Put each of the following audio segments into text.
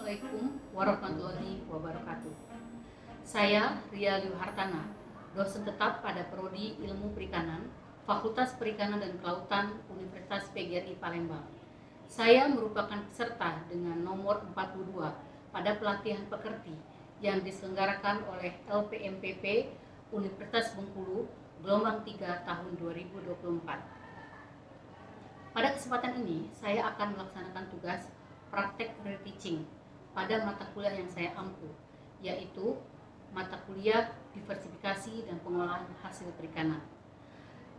Assalamualaikum warahmatullahi wabarakatuh. Saya Ria Liuhartana, dosen tetap pada Prodi Ilmu Perikanan, Fakultas Perikanan dan Kelautan Universitas PGRI Palembang. Saya merupakan peserta dengan nomor 42 pada pelatihan pekerti yang diselenggarakan oleh LPMPP Universitas Bengkulu gelombang 3 tahun 2024. Pada kesempatan ini, saya akan melaksanakan tugas praktek teaching pada mata kuliah yang saya ampu, yaitu mata kuliah diversifikasi dan pengolahan hasil perikanan.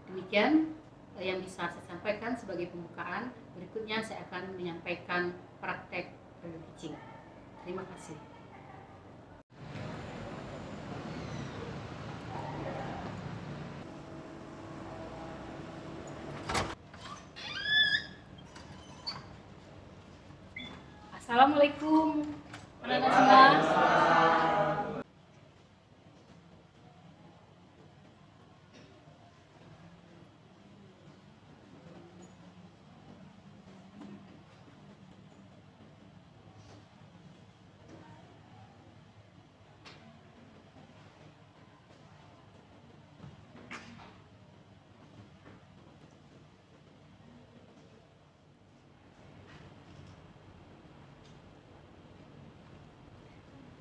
Demikian yang bisa saya sampaikan sebagai pembukaan. Berikutnya saya akan menyampaikan praktek teaching. Terima kasih. Assalamualaikum, anak-anak semua.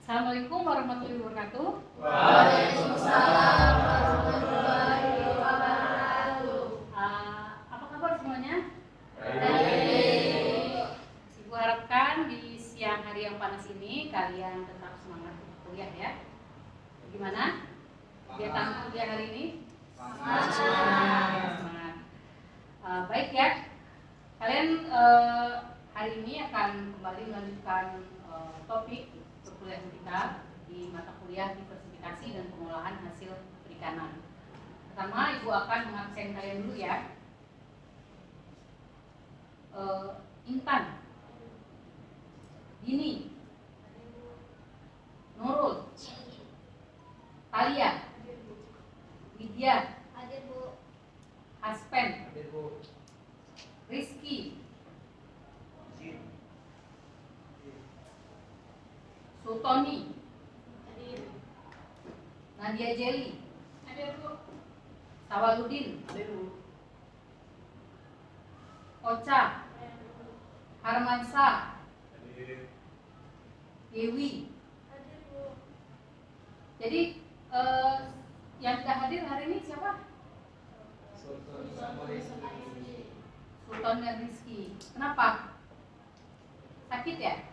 Assalamualaikum warahmatullahi wabarakatuh. Waalaikumsalam warahmatullahi wabarakatuh. Apa kabar semuanya? Baik. Ibu harapkan di siang hari yang panas ini kalian tetap semangat untuk kuliah ya. Gimana? Kegiatan kuliah hari ini? Semangat. Baik ya. Kalian hari ini akan kembali melanjutkan topik perkuliahan kita di mata kuliah diversifikasi dan pengolahan hasil perikanan. Pertama, Ibu akan mengabsen kalian dulu ya. Intan, Dini, Nurul, Talia, Widya, Haspen, Rizky, Sultoni, Nadia Jelly, Sawaludin, Ocha, Harmansa, Dewi. Jadi yang tidak hadir hari ini siapa? Sultan dan Rizky. Kenapa? Sakit ya?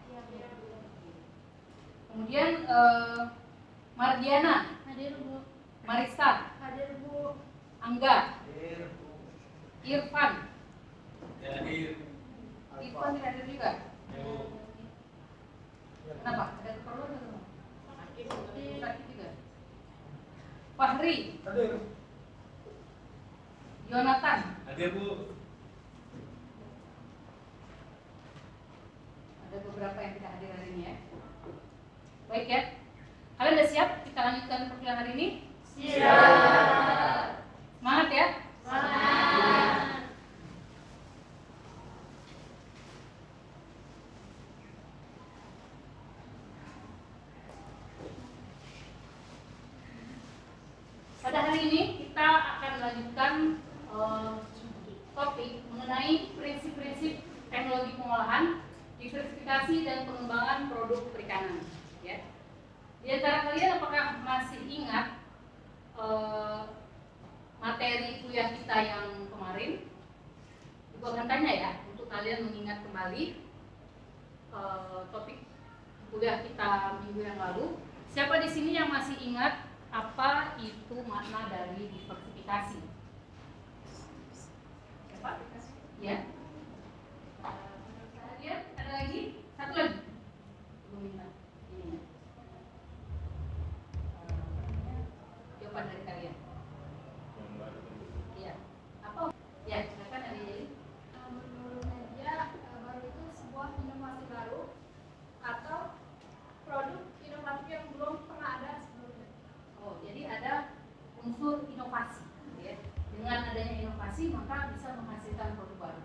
Kemudian Mardiana, Hadir Bu. Marisa, Hadir Bu. Angga, Irfan. Irfan tidak hadir juga. Kenapa? Ada keperluan atau sakit juga? Fahri, Yonatan, Hadir Bu. ada beberapa yang tidak hadir hari ini ya. Baik ya. Kalian udah siap kita lanjutkan perkuliahan hari ini? Siap. Semangat ya. Semangat. Pada hari ini kita akan melanjutkan topik mengenai prinsip-prinsip teknologi pengolahan, diversifikasi dan pengembangan produk perikanan. Ya. Di antara kalian apakah masih ingat materi kuliah kita yang kemarin? Ibu akan tanya ya, untuk kalian mengingat kembali topik kuliah kita minggu yang lalu. Siapa di sini yang masih ingat apa itu makna dari diversifikasi? Siapa? Ya. Kemudian ada lagi? Satu lagi. Belum minta. Ini. Jawaban dari kalian. Iya. Apa? Ya, silakan ada jadi. Menurut media, baru itu sebuah inovasi baru atau produk inovatif yang belum pernah ada sebelumnya. Oh, jadi ada unsur inovasi. Ya. Dengan adanya inovasi maka bisa menghasilkan produk baru.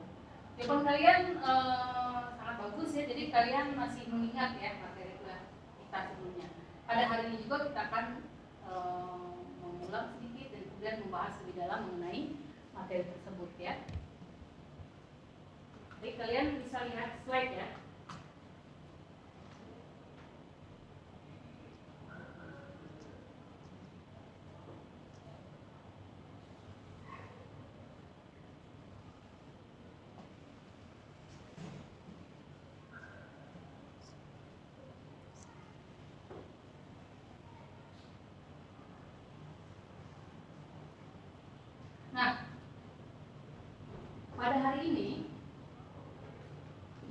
Jawaban kalian sangat bagus. bagus ya, jadi kalian masih mengingat ya materi kita sebelumnya. Pada hari ini juga kita akan mengulang sedikit dan kemudian membahas lebih dalam mengenai materi tersebut ya. Jadi kalian bisa lihat slide ya. Nah, pada hari ini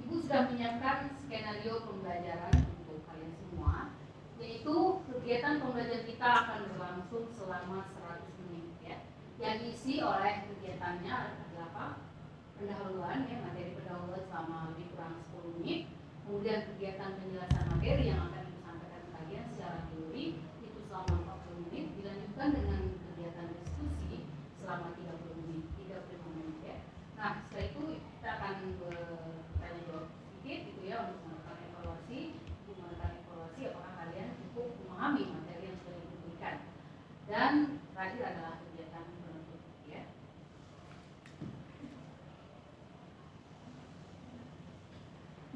Ibu sudah menyiapkan skenario pembelajaran untuk kalian semua, yaitu kegiatan pembelajaran kita akan berlangsung selama 100 menit ya. Yang diisi oleh kegiatannya adalah apa? Pendahuluan ya, materi pendahuluan selama lebih kurang 10 menit. Kemudian kegiatan penjelasan materi yang akan Ibu sampaikan ke kalian secara teori itu selama 40 menit, dilanjutkan dengan kegiatan diskusi selama 35 menit ya. Nah, setelah itu kita akan bertanya jawab sedikit gitu ya untuk melakukan evaluasi apakah kalian cukup memahami materi yang sudah diberikan. Dan terakhir adalah kegiatan penutup ya.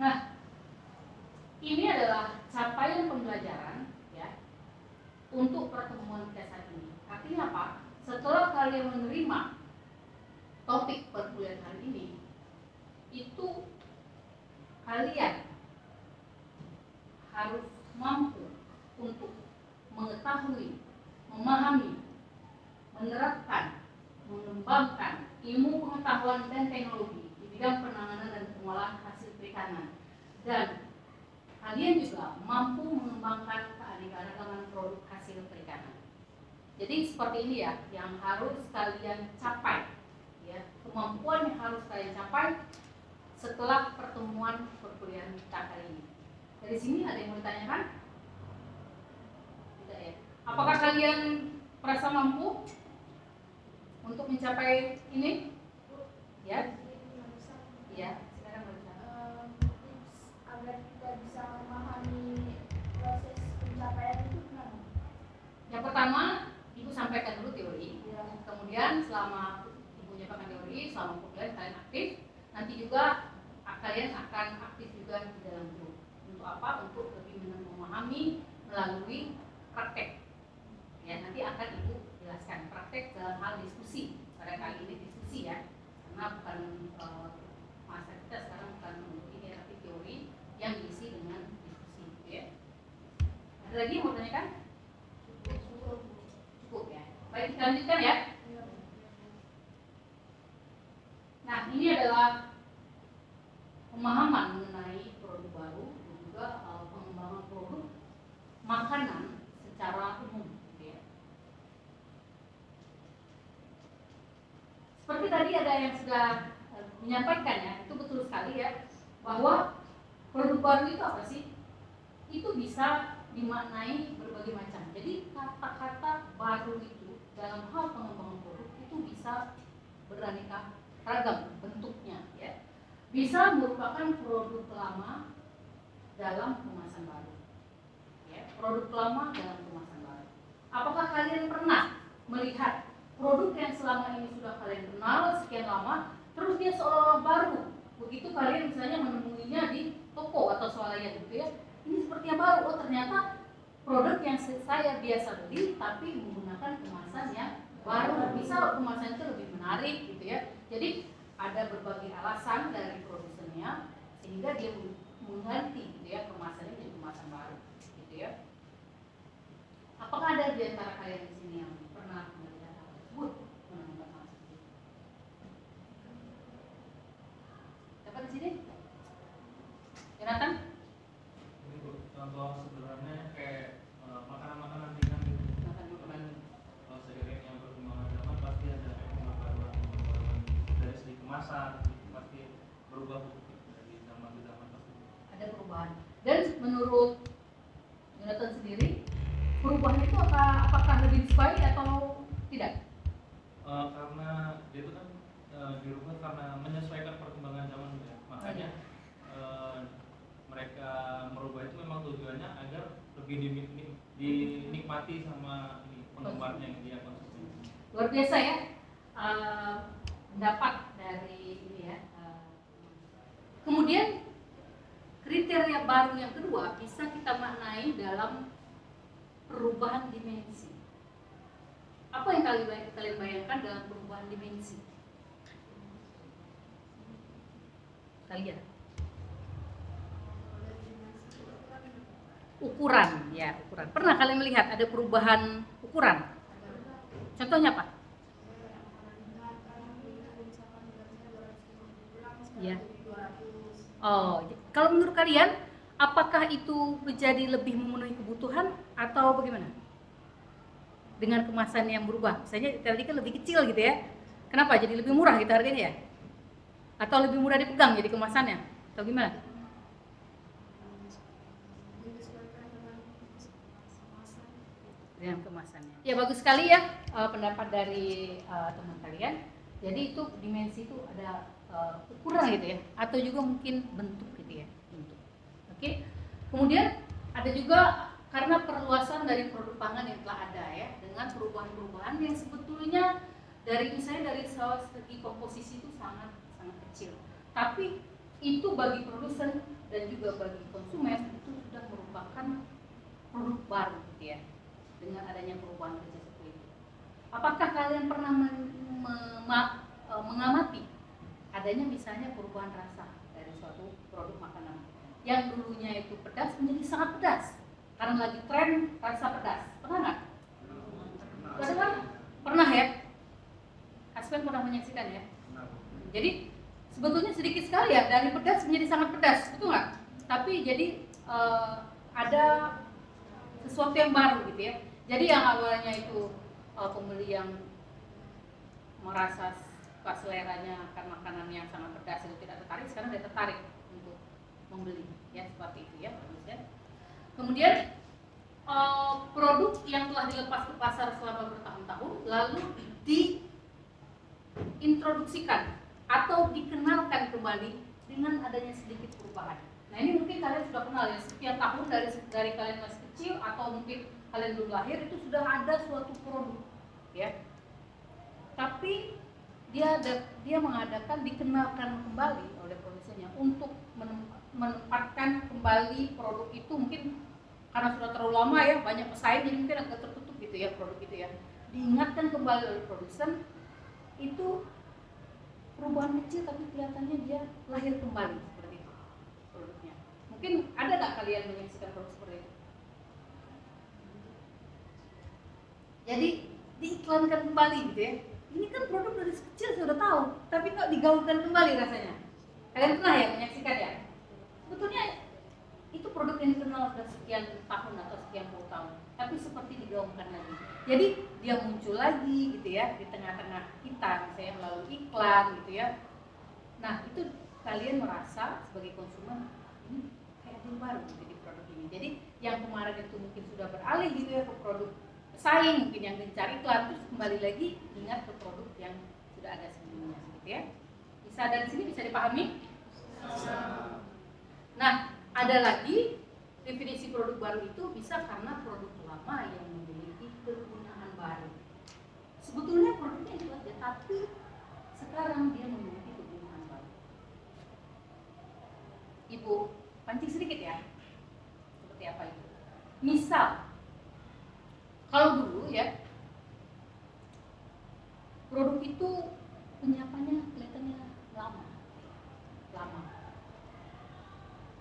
Nah, ini adalah capaian pembelajaran ya untuk pertemuan kita saat ini. Artinya apa? Setelah kalian menerima topik perkuliahan hari ini, itu kalian harus mampu untuk mengetahui, memahami, menerapkan, mengembangkan ilmu pengetahuan dan teknologi di bidang penanganan dan pengolahan hasil perikanan, dan kalian juga mampu mengembangkan keanekaragaman produk hasil perikanan. Jadi seperti ini ya yang harus kalian capai ya, kemampuan yang harus kalian capai setelah pertemuan perkuliahan kita kali ini. Dari sini ada yang mau ditanyakan? Tidak ya? Apakah kalian merasa mampu untuk mencapai ini? Ya? Ya, sekarang bisa. Tips agar kita bisa memahami proses pencapaian itu gimana? Yang pertama, Ibu sampaikan dulu teori. Kemudian selama Ibu menyampaikan teori, selama perkuliahan kalian aktif. Nanti juga kalian akan aktif juga di dalam grup. Untuk apa? Untuk lebih memahami melalui praktek. Ya, nanti akan Ibu jelaskan praktek dalam hal diskusi. Pada kali ini diskusi ya, karena bukan masa kita sekarang bukan untuk ini tapi teori yang diisi dengan diskusi. Gitu ya. Ada lagi yang mau tanyakan? Cukup ya. Baik, kita lanjutkan ya. Nah, ini adalah pemahaman mengenai produk baru dan juga pengembangan produk makanan secara umum gitu ya. Seperti tadi ada yang sudah menyampaikan ya, itu betul sekali ya, bahwa produk baru itu apa sih? Itu bisa dimaknai berbagai macam. Jadi kata-kata baru itu dalam hal pengembangan produk itu bisa beraneka ragam bentuknya ya. Bisa merupakan produk lama dalam kemasan baru ya, produk lama dalam kemasan baru. Apakah kalian pernah melihat produk yang selama ini sudah kalian kenal sekian lama terus dia seolah-olah baru, begitu kalian misalnya menemuinya di toko atau swalayan gitu ya, ini sepertinya baru, oh ternyata produk yang saya biasa beli tapi menggunakan kemasan yang baru, bisa kemasan itu lebih menarik gitu ya. Jadi ada berbagai alasan dari produsennya sehingga dia mengganti gitu ya kemasannya menjadi kemasan baru gitu ya. Apakah ada di antara kalian di sini yang pernah melihat hal tersebut, menemukan hal tersebut? Dapat di sini? Jonathan? Ini contoh sederhananya kayak makanan-makanan ringan gitu. Makanan seiring yang perkembangan zaman pasti ada pembaruan dari segi kemasan, pasti berubah dari zaman ke zaman pasti. Ada perubahan. Dan menurut Jonathan sendiri, perubahan itu apakah lebih disukai atau tidak? Karena dia itu kan dirubah karena menyesuaikan perkembangan zaman ya. Makanya mereka merubah itu memang tujuannya agar lebih dinikmati sama penggemarnya yang dia konsumsi. Luar biasa ya pendapat dari ini ya. Kemudian kriteria baru yang kedua bisa kita maknai dalam perubahan dimensi. Apa yang kalian bayangkan dalam perubahan dimensi? Kalian? Ukuran, ya ukuran. Pernah kalian melihat ada perubahan ukuran? Contohnya apa? Ya. Oh, kalau menurut kalian, apakah itu menjadi lebih memenuhi kebutuhan atau bagaimana? Dengan kemasan yang berubah, misalnya tadi kan lebih kecil gitu ya. Kenapa? Jadi lebih murah gitu harganya ya? Atau lebih mudah dipegang jadi kemasannya? Atau gimana? Dengan kemasannya. Ya bagus sekali ya pendapat dari teman kalian. Jadi itu dimensi itu ada ukuran gitu ya, atau juga mungkin bentuk gitu ya, bentuk. Oke. Kemudian ada juga karena perluasan dari produk pangan yang telah ada ya, dengan perubahan-perubahan yang sebetulnya dari misalnya dari segi komposisi itu sangat kecil, tapi itu bagi produsen dan juga bagi konsumen itu sudah merupakan produk baru gitu ya, dengan adanya perubahan kecil seperti itu. Apakah kalian pernah mengamati adanya misalnya perubahan rasa dari suatu produk makanan yang dulunya itu pedas menjadi sangat pedas karena lagi tren rasa pedas? Pernah nggak? Pernah ya? Hasben pernah menyaksikan ya? Jadi sebetulnya sedikit sekali ya dari pedas menjadi sangat pedas, betul nggak? Tapi jadi ada sesuatu yang baru gitu ya. Jadi yang awalnya itu pembeli yang merasa seleranya akan makanan yang sangat pedas itu tidak tertarik, sekarang dia tertarik untuk membeli ya, seperti itu ya. Kemudian produk yang telah dilepas ke pasar selama bertahun-tahun lalu diintroduksikan atau dikenalkan kembali dengan adanya sedikit perubahan. Nah ini mungkin kalian sudah kenal ya, setiap tahun dari kalian masih kecil atau mungkin kalian belum lahir itu sudah ada suatu produk ya. Tapi dia mengadakan dikenalkan kembali oleh produsennya untuk menempatkan kembali produk itu, mungkin karena sudah terlalu lama ya, banyak pesaing jadi mungkin agak tertutup gitu ya produk itu ya. Diingatkan kembali oleh produsen, itu perubahan kecil tapi kelihatannya dia lahir kembali seperti itu produknya. Mungkin ada nggak kalian menyaksikan produk seperti itu? Jadi diiklankan kembali gitu ya. Ini kan produk dari kecil sudah tahu, tapi kok digaungkan kembali rasanya. Kalian pernah ya menyaksikan ya? Sebetulnya itu produk yang dikenal sudah sekian tahun atau sekian puluh tahun, tapi seperti digaungkan lagi. Jadi dia muncul lagi gitu ya di tengah-tengah kita, misalnya melalui iklan gitu ya. Nah itu kalian merasa sebagai konsumen ini kayak ada yang baru gitu di produk ini. Jadi yang kemarin itu mungkin sudah beralih gitu ya ke produk saing, mungkin yang dicari iklan, terus kembali lagi ingat ke produk yang sudah ada sebelumnya gitu ya. Bisa dari sini bisa dipahami? Nah, ada lagi definisi produk baru itu bisa karena produk lama yang memiliki kegunaan baru. Sebetulnya produknya itu aja, tapi sekarang dia memiliki kegunaan baru. Ibu pancing sedikit ya. Seperti apa itu? Misal kalau dulu ya, produk itu penyiapannya kelihatannya lama.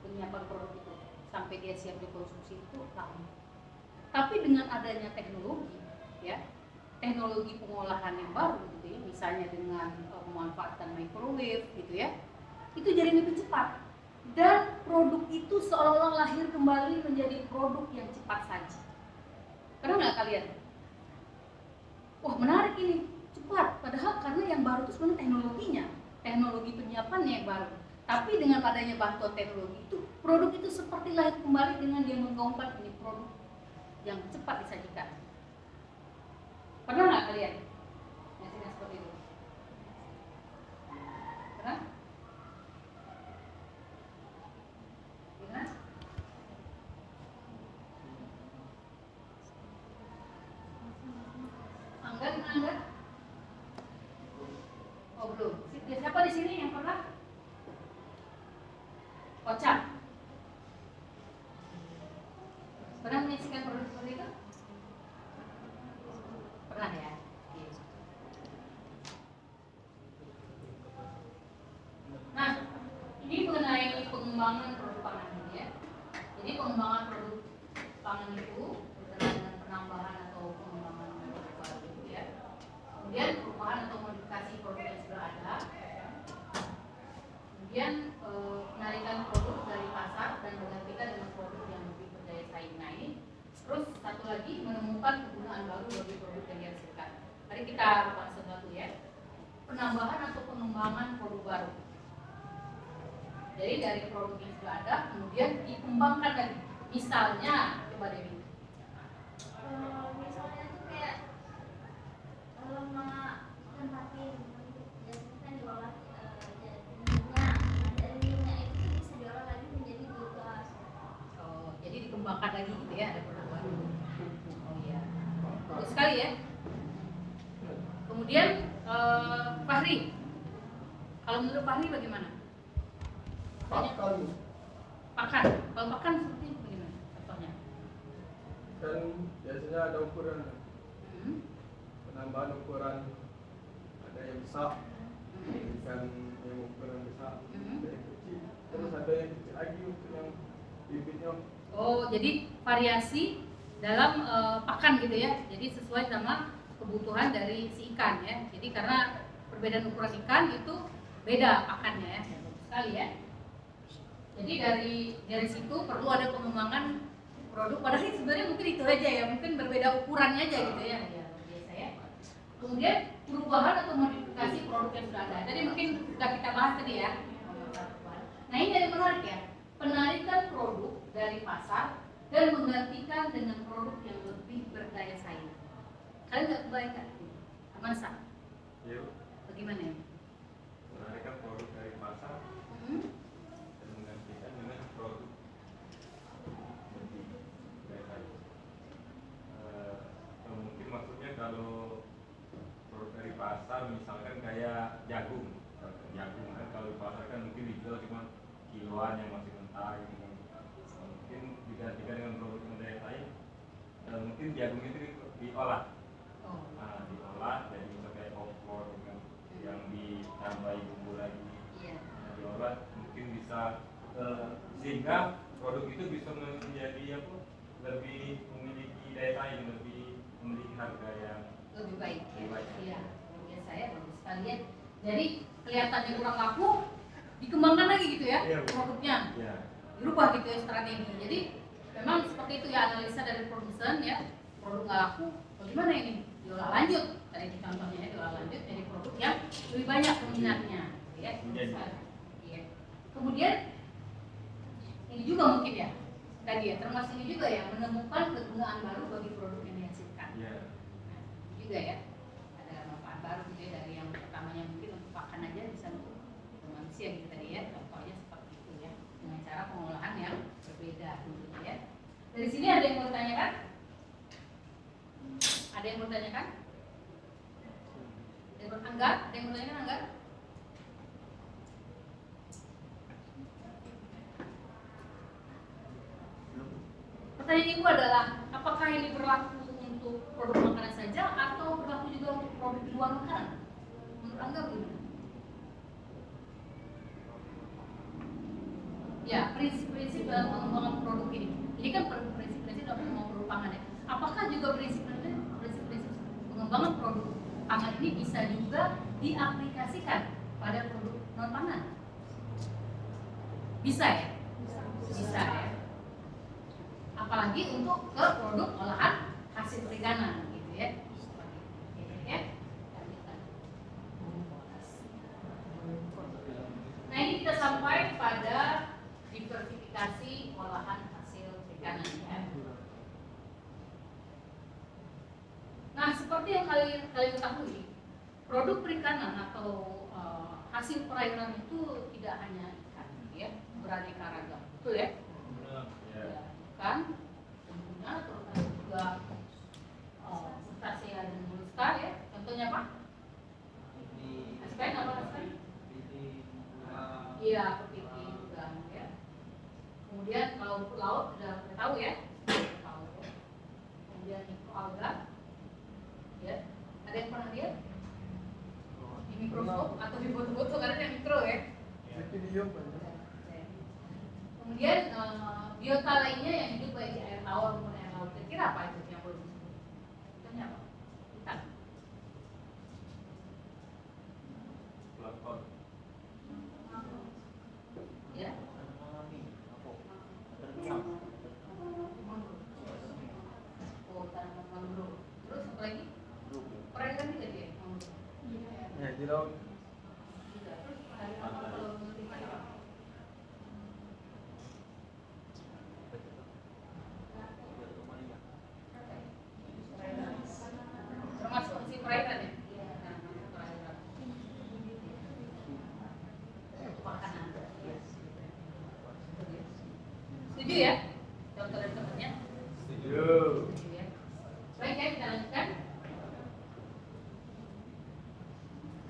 Penyiapan produk itu sampai dia siap dikonsumsi itu lama. Tapi dengan adanya teknologi, ya, teknologi pengolahan yang baru, gitu ya, misalnya dengan memanfaatkan microwave, gitu ya, itu jadi lebih cepat. Dan produk itu seolah-olah lahir kembali menjadi produk yang cepat saji. Pernah nggak kalian? Wah menarik ini, cepat. Padahal karena yang baru itu sebenarnya teknologinya, teknologi penyiapannya yang baru. Tapi dengan adanya bantuan teknologi itu, produk itu seperti lahir kembali dengan dia menggaungkan ini produk yang cepat disajikan. Pernah nggak kalian? Nyaksikan seperti itu? Pernah? Pernah? Angga? Oh belum. Siapa di sini yang pernah? Kocak. Pernah menyaksikan produk seperti itu? Pernah ya? Oke. Nah, ini mengenai pengembangan produk pangan ini ya. Jadi pengembangan produk pangan itu berkenaan dengan penambahan atau pengembangan produk baru ya. Kemudian perubahan atau modifikasi produk yang sudah ada. Kemudian penarikan produk dari pasar dan menggantikan dengan produk yang lebih berdaya saing. Nah ini terus satu lagi menemukan kegunaan baru bagi produk yang dihasilkan. Mari kita bahas satu ya. Penambahan atau pengembangan produk baru. Jadi dari produk yang sudah ada kemudian dikembangkan lagi. Misalnya, coba Dewi. Misalnya tuh kayak lemak dan patin biasanya kan diolah jadinya. Nah dari minyak itu bisa diolah lagi menjadi biogas. Oh, jadi dikembangkan lagi gitu ya, ada produk baru. Oh iya, bagus sekali ya. Kemudian Fahri, kalau menurut Fahri bagaimana? Pakan Pakan, kalau pakan seperti bagaimana contohnya? kan biasanya ada ukuran, Hmm. penambahan ukuran, ada yang besar, ikan yang ukuran besar, ada yang kecil, terus ada yang kecil lagi untuk yang bibitnya. Oh, jadi variasi dalam pakan gitu ya. Jadi sesuai sama kebutuhan dari si ikan ya. Jadi karena perbedaan ukuran ikan itu beda pakannya ya. Bagus sekali ya. Jadi dari situ perlu ada pengembangan produk. Padahal sebenarnya mungkin itu aja ya. Mungkin berbeda ukurannya aja gitu ya. Ya luar biasa ya. Kemudian perubahan atau modifikasi produk yang sudah ada. Tadi mungkin sudah kita bahas tadi ya. Nah ini yang menarik ya. Penarikan produk dari pasar dan menggantikan dengan produk yang lebih berdaya saing. Kalian nggak kebayangkan? Masa? Iya. Bagaimana ya? Menarikan produk dari pasar dan menggantikan dengan produk lebih baik. Mungkin maksudnya kalau produk dari pasar misalkan kayak jagung kan kalau di pasar kan mungkin dijual cuma kiloan yang masih mentah gitu kan. Mungkin digantikan dengan produk yang daya saing, mungkin jagung itu diolah. Nah, diolah jadi misalnya kayak opor kan, yang ditambahi bumbu lagi. Nah, diolah mungkin bisa sehingga produk itu bisa menjadi apa? Lebih memiliki daya saing, lebih memiliki harga yang Lebih baik ya. Lebih baik. Iya, luar biasa ya, bagus sekali ya. Jadi kelihatannya kurang laku, dikembangkan lagi gitu ya Iya, produknya. ya. Dirubah gitu ya strategi. Jadi memang seperti itu ya analisa dari produsen ya. Produk nggak laku, bagaimana ini? Diolah lanjut. Tadi itu contohnya ya, diolah lanjut jadi produk yang lebih banyak peminatnya. Ya, iya. Kemudian ini juga mungkin ya tadi ya termasuk ini juga ya menemukan kegunaan baru bagi produk yang dihasilkan. Iya. Nah, juga ya ada manfaat baru gitu ya dari yang pertamanya mungkin untuk pakan aja bisa untuk manusia gitu tadi ya contohnya seperti itu ya dengan cara pengolahan yang berbeda gitu ya. Dari sini ada yang mau ditanyakan? Ada yang mau ditanyakan? Angga? Ada yang mau ditanyakan Angga? Pertanyaan ibu adalah apakah ini berlaku untuk produk makanan saja atau berlaku juga untuk produk di luar makanan? Menurut Angga bagaimana? Ya, prinsip-prinsip dalam pengembangan produk ini. Ini kan prinsip-prinsip dalam pengembangan produk pangan ya. Apakah juga prinsip-prinsip pengembangan produk pangan ini bisa juga diaplikasikan pada produk non pangan? Bisa ya? Bisa ya. Apalagi untuk ke produk olahan hasil perikanan gitu ya. Nah ini kita sampai pada diversifikasi olahan hasil perikanan ya. Nah seperti yang kalian ketahui, produk perikanan atau hasil perairan itu tidak hanya ikan ya, beraneka ragam, betul ya? Ya. Kan tentunya terutama juga crustacean dan mollusca ya Ada yang pernah lihat? Di mikroskop atau di foto-foto karena yang mikro ya. Video banyak. Kemudian biota lainnya yang hidup baik di air tawar maupun air laut. Kira-kira apa itu yang perlu disebut? Contohnya apa? Ikan. Plankton. Ya. Oh, tanaman mangrove. Terus apa lagi? Perairan juga dia. Mangrove. Ya, di laut. Juga. Terus ada apa kalau menurut Pak? Termasuk si perairan ya? Perairan. Makanan. Setuju ya? Contoh dan contohnya? Setuju. Setuju ya? Baik ya, kita lanjutkan.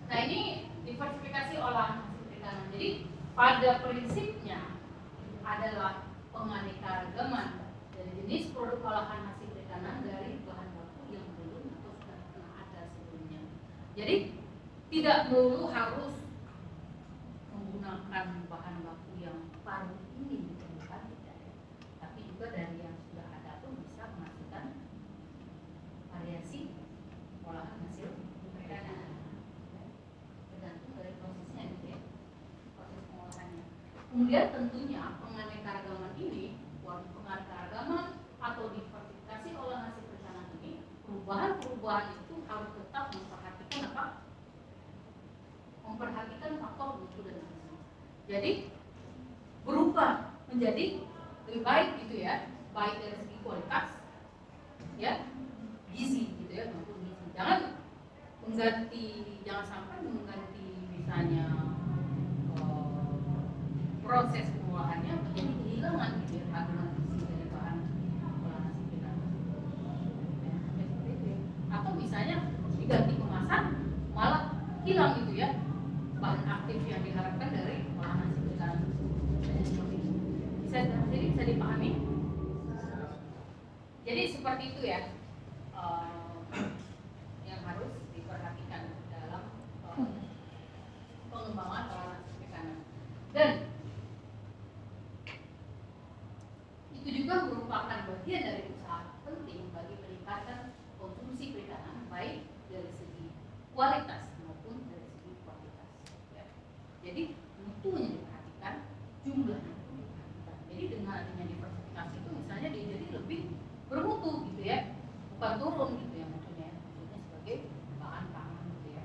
Nah ini diversifikasi olahan hasil perikanan. Jadi pada prinsipnya adalah penganeka-ragaman dari jenis produk olahan hasil perikanan dari bahan baku yang belum atau sudah pernah ada sebelumnya. Jadi tidak melulu harus menggunakan bahan baku yang baru ini ditemukan, tidak ya. Tapi juga dari yang sudah ada pun bisa menghasilkan variasi olahan hasil perikanan. Tergantung dari prosesnya gitu ya, proses pengolahannya. Kemudian tentunya penganeka-ragaman ini, penganeka-ragaman atau diversifikasi olahan hasil perikanan ini, perubahan-perubahan itu harus tetap memperhatikan apa? Memperhatikan faktor mutu dan gizi. Jadi berubah menjadi lebih baik gitu ya, baik dari segi kualitas, ya, gizi gitu ya, maupun gizi. Jangan sampai mengganti misalnya proses pengolahannya menjadi kehilangan gitu ya, kandungan gizi dari bahan olahan hasil perikanan. Atau misalnya diganti kemasan malah hilang gitu ya bahan aktif yang diharapkan dari olahan hasil perikanan tersebut. Bisa dipahami? Jadi seperti itu ya yang harus diperhatikan dalam pengembangan olahan hasil perikanan. Dan itu juga merupakan bagian dari usaha penting bagi peningkatan konsumsi perikanan baik dari segi kualitas maupun dari segi kuantitas. Ya. Jadi mutunya diperhatikan, jumlahnya diperhatikan. Jadi dengan adanya diversifikasi itu misalnya dia jadi lebih bermutu gitu ya, bukan turun gitu ya mutunya sebagai bahan pangan gitu ya.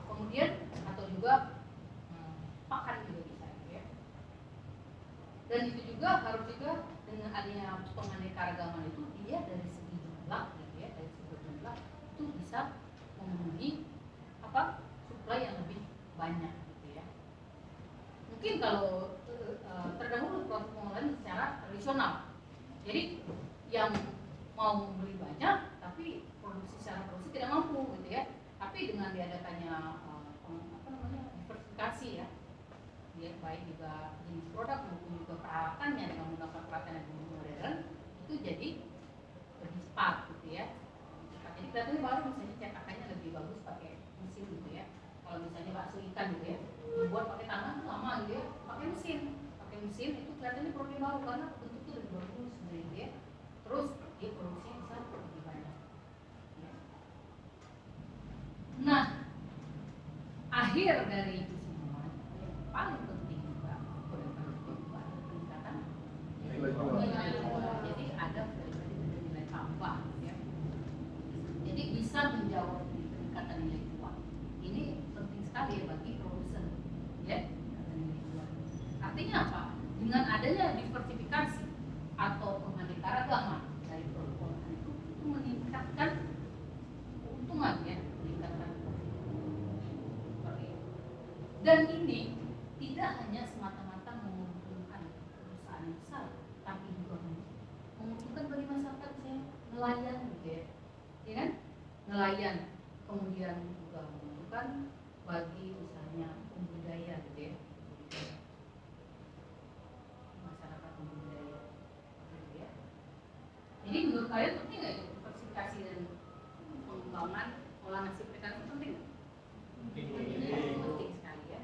Kemudian atau juga pakan juga bisa gitu ya. Dan itu juga harus juga dengan adanya penganeka-ragaman itu dia dari segi jumlah gitu ya, dari segi jumlah itu bisa memenuhi apa suplai yang lebih banyak gitu ya. Mungkin kalau terdahulu proses pengolahan secara tradisional, jadi yang mau membeli banyak tapi secara produksi tidak mampu gitu ya. Tapi dengan diadakannya diversifikasi ya, baik juga jenis produk maupun juga peralatannya dengan menggunakan peralatan yang lebih modern, itu jadi lebih cepat gitu ya. Jadi kelihatannya baru misalnya cetakannya lebih bagus pakai mesin gitu ya. Kalau misalnya bakso ikan gitu ya, dibuat pakai tangan itu lama gitu ya. Pakai mesin itu kelihatannya produknya baru karena bentuknya lebih bagus gitu ya. Terus dia produksinya bisa lebih banyak. Ya. Nah, akhir dari itu semua yang paling penting juga peningkatan nilai jual. Jadi ada nilai tambah ya. Jadi bisa menjawab peningkatan nilai jual. Ini penting sekali ya bagi produsen ya. Artinya apa? Dengan adanya diversifikasi atau penganeka-ragaman dari produk olahan itu meningkatkan keuntungan ya, meningkatkan seperti itu. Dan ini tidak hanya semata-mata menguntungkan perusahaan yang besar, tapi juga menguntungkan bagi masyarakat misalnya nelayan gitu ya kan? Nelayan, kemudian juga menguntungkan bagi misalnya pembudidaya gitu ya. Masyarakat pembudidaya gitu ya. Jadi menurut kalian penting nggak itu diversifikasi dan pengembangan olahan nasi perikanan itu penting nggak? Penting. Penting sekali ya.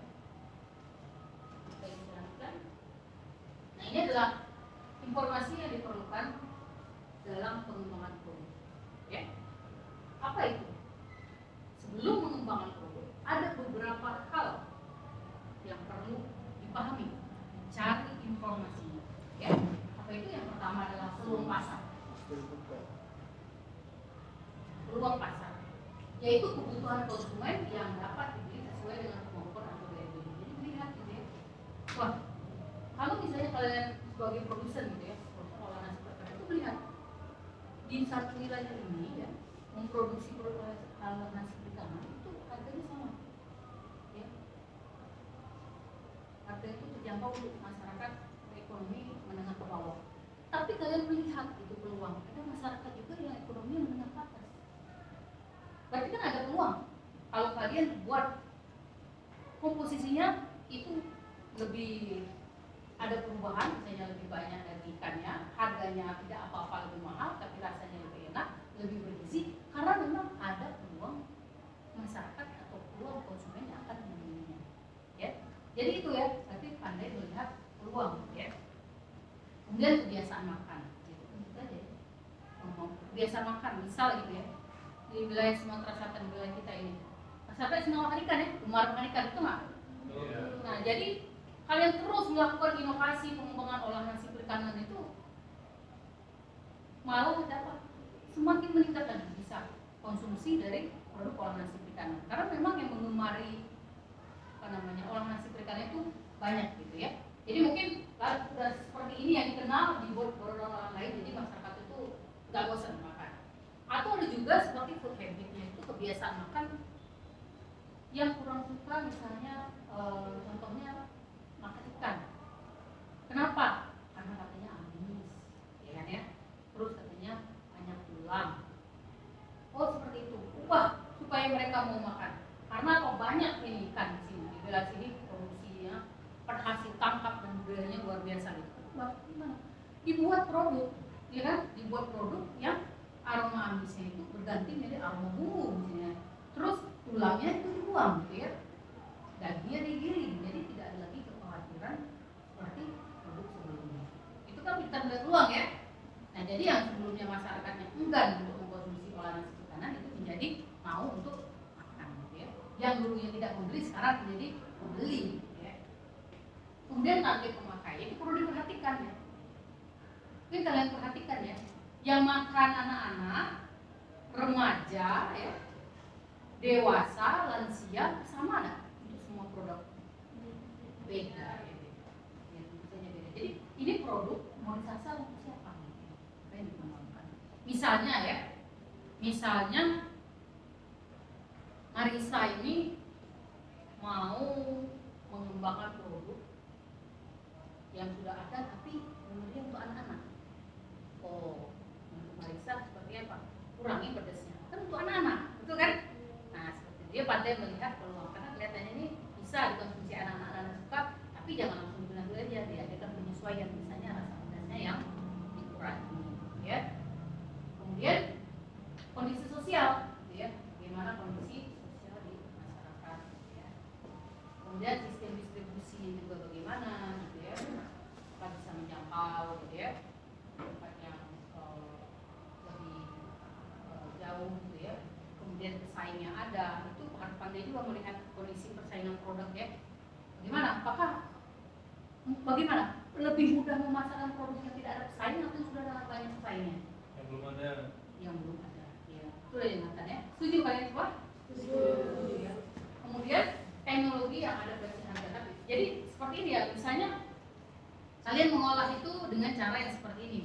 Baik, silakan. Nah, ini adalah informasi yang diperlukan dalam pengembangan produk. Ya. Apa itu? Sebelum mengembangkan produk, ada beberapa hal yang perlu dipahami. Cari informasinya. Ya. Apa itu? Yang pertama adalah peluang pasar. Peluang pasar, yaitu kebutuhan konsumen yang dapat dibeli sesuai dengan kemampuan atau daya beli. Jadi lihat gitu ya. Wah, kalau misalnya kalian sebagai produsen gitu ya, olahan nasi perikanan itu melihat di satu wilayah ini ya, memproduksi produk olahan nasi perikanan itu harganya sama, ya. Harganya itu terjangkau untuk masyarakat ekonomi menengah ke bawah. Tapi kalian melihat itu peluang, ada masyarakat juga yang ekonomi menengah ke atas. Berarti kan ada peluang. Kalau kalian buat komposisinya itu lebih ada perubahan, misalnya lebih banyak dari ikannya, harganya tidak apa-apa lebih mahal, tapi rasanya lebih enak, lebih bergizi, karena memang ada peluang masyarakat atau peluang konsumen yang akan membelinya. Ya, jadi itu ya, berarti pandai melihat peluang. Ya. Kemudian kebiasaan makan, gitu aja. Kebiasaan makan, misal gitu ya, di wilayah Sumatera Selatan, wilayah kita ini, masyarakat senang makan ikan ya, gemar makan ikan, itu nggak? Nah, jadi kalian terus melakukan inovasi pengembangan olahan nasi perikanan itu, malah dapat semakin meningkat lagi bisa konsumsi dari produk olahan nasi perikanan, karena memang yang mengemari olahan nasi perikanan itu banyak gitu ya. Jadi mungkin sudah seperti ini yang dikenal dibuat produk orang lain, jadi masyarakat itu nggak bosan makan. Atau ada juga seperti food habitnya itu kebiasaan makan yang kurang suka, misalnya contohnya makan ikan. Kenapa? Karena katanya amis, ya kan ya. Terus katanya banyak tulang. Oh seperti itu. Ubah supaya mereka mau makan. Karena kok banyak ini ikan di sini. Di wilayah sini produksinya perhasil tangkap dan budayanya luar biasa gitu. Ubah gimana? Dibuat produk, ya kan? Dibuat produk yang aroma amisnya itu berganti menjadi aroma bumbu misalnya. Terus tulangnya itu dibuang gitu ya. Dagingnya digiling, jadi tidak ada lagi kekhawatiran seperti produk sebelumnya. Itu kan kita melihat peluang ya. Nah jadi yang sebelumnya masyarakatnya enggan untuk mengkonsumsi olahan nasi perikanan itu menjadi mau untuk makan gitu ya. Yang dulunya tidak membeli sekarang menjadi membeli gitu ya. Kemudian target pemakai itu perlu diperhatikan ya. Mungkin kalian perhatikan ya, yang makan anak-anak, remaja ya, dewasa, lansia sama nggak untuk semua produk? Beda ya, beda. Jadi ini produk mau disasar untuk siapa? Apa yang dikembangkan? Misalnya ya, misalnya Marisa ini mau mengembangkan produk yang sudah ada tapi sebenarnya untuk anak-anak. Oh, untuk Marisa seperti apa? Kurangi pedasnya. Kan untuk anak-anak, betul kan? Nah, seperti itu. Dia pandai melihat peluang karena kelihatannya ini bisa dikonsumsi anak-anak suka, tapi jangan langsung digunakan aja, diadakan penyesuaian misalnya rasa pedasnya yang dikurangi, ya. Kemudian kondisi sosial, gitu ya. Bagaimana kondisi sosial di masyarakat, gitu ya. Kemudian sistem distribusi juga bagaimana, gitu ya. Apakah bisa menjangkau, gitu ya. Tempat yang lebih jauh gitu ya. Kemudian pesaingnya ada, itu harus pandai juga melihat kondisi persaingan produk ya. Bagaimana lebih mudah memasarkan produk yang tidak ada pesaing atau sudah ada banyak pesaingnya? Yang belum ada. Yang belum ada, ya. Itu udah diingatkan ya. Setuju kalian semua? Setuju ya. Kemudian teknologi yang ada versi harga. Jadi seperti ini ya, misalnya kalian mengolah itu dengan cara yang seperti ini,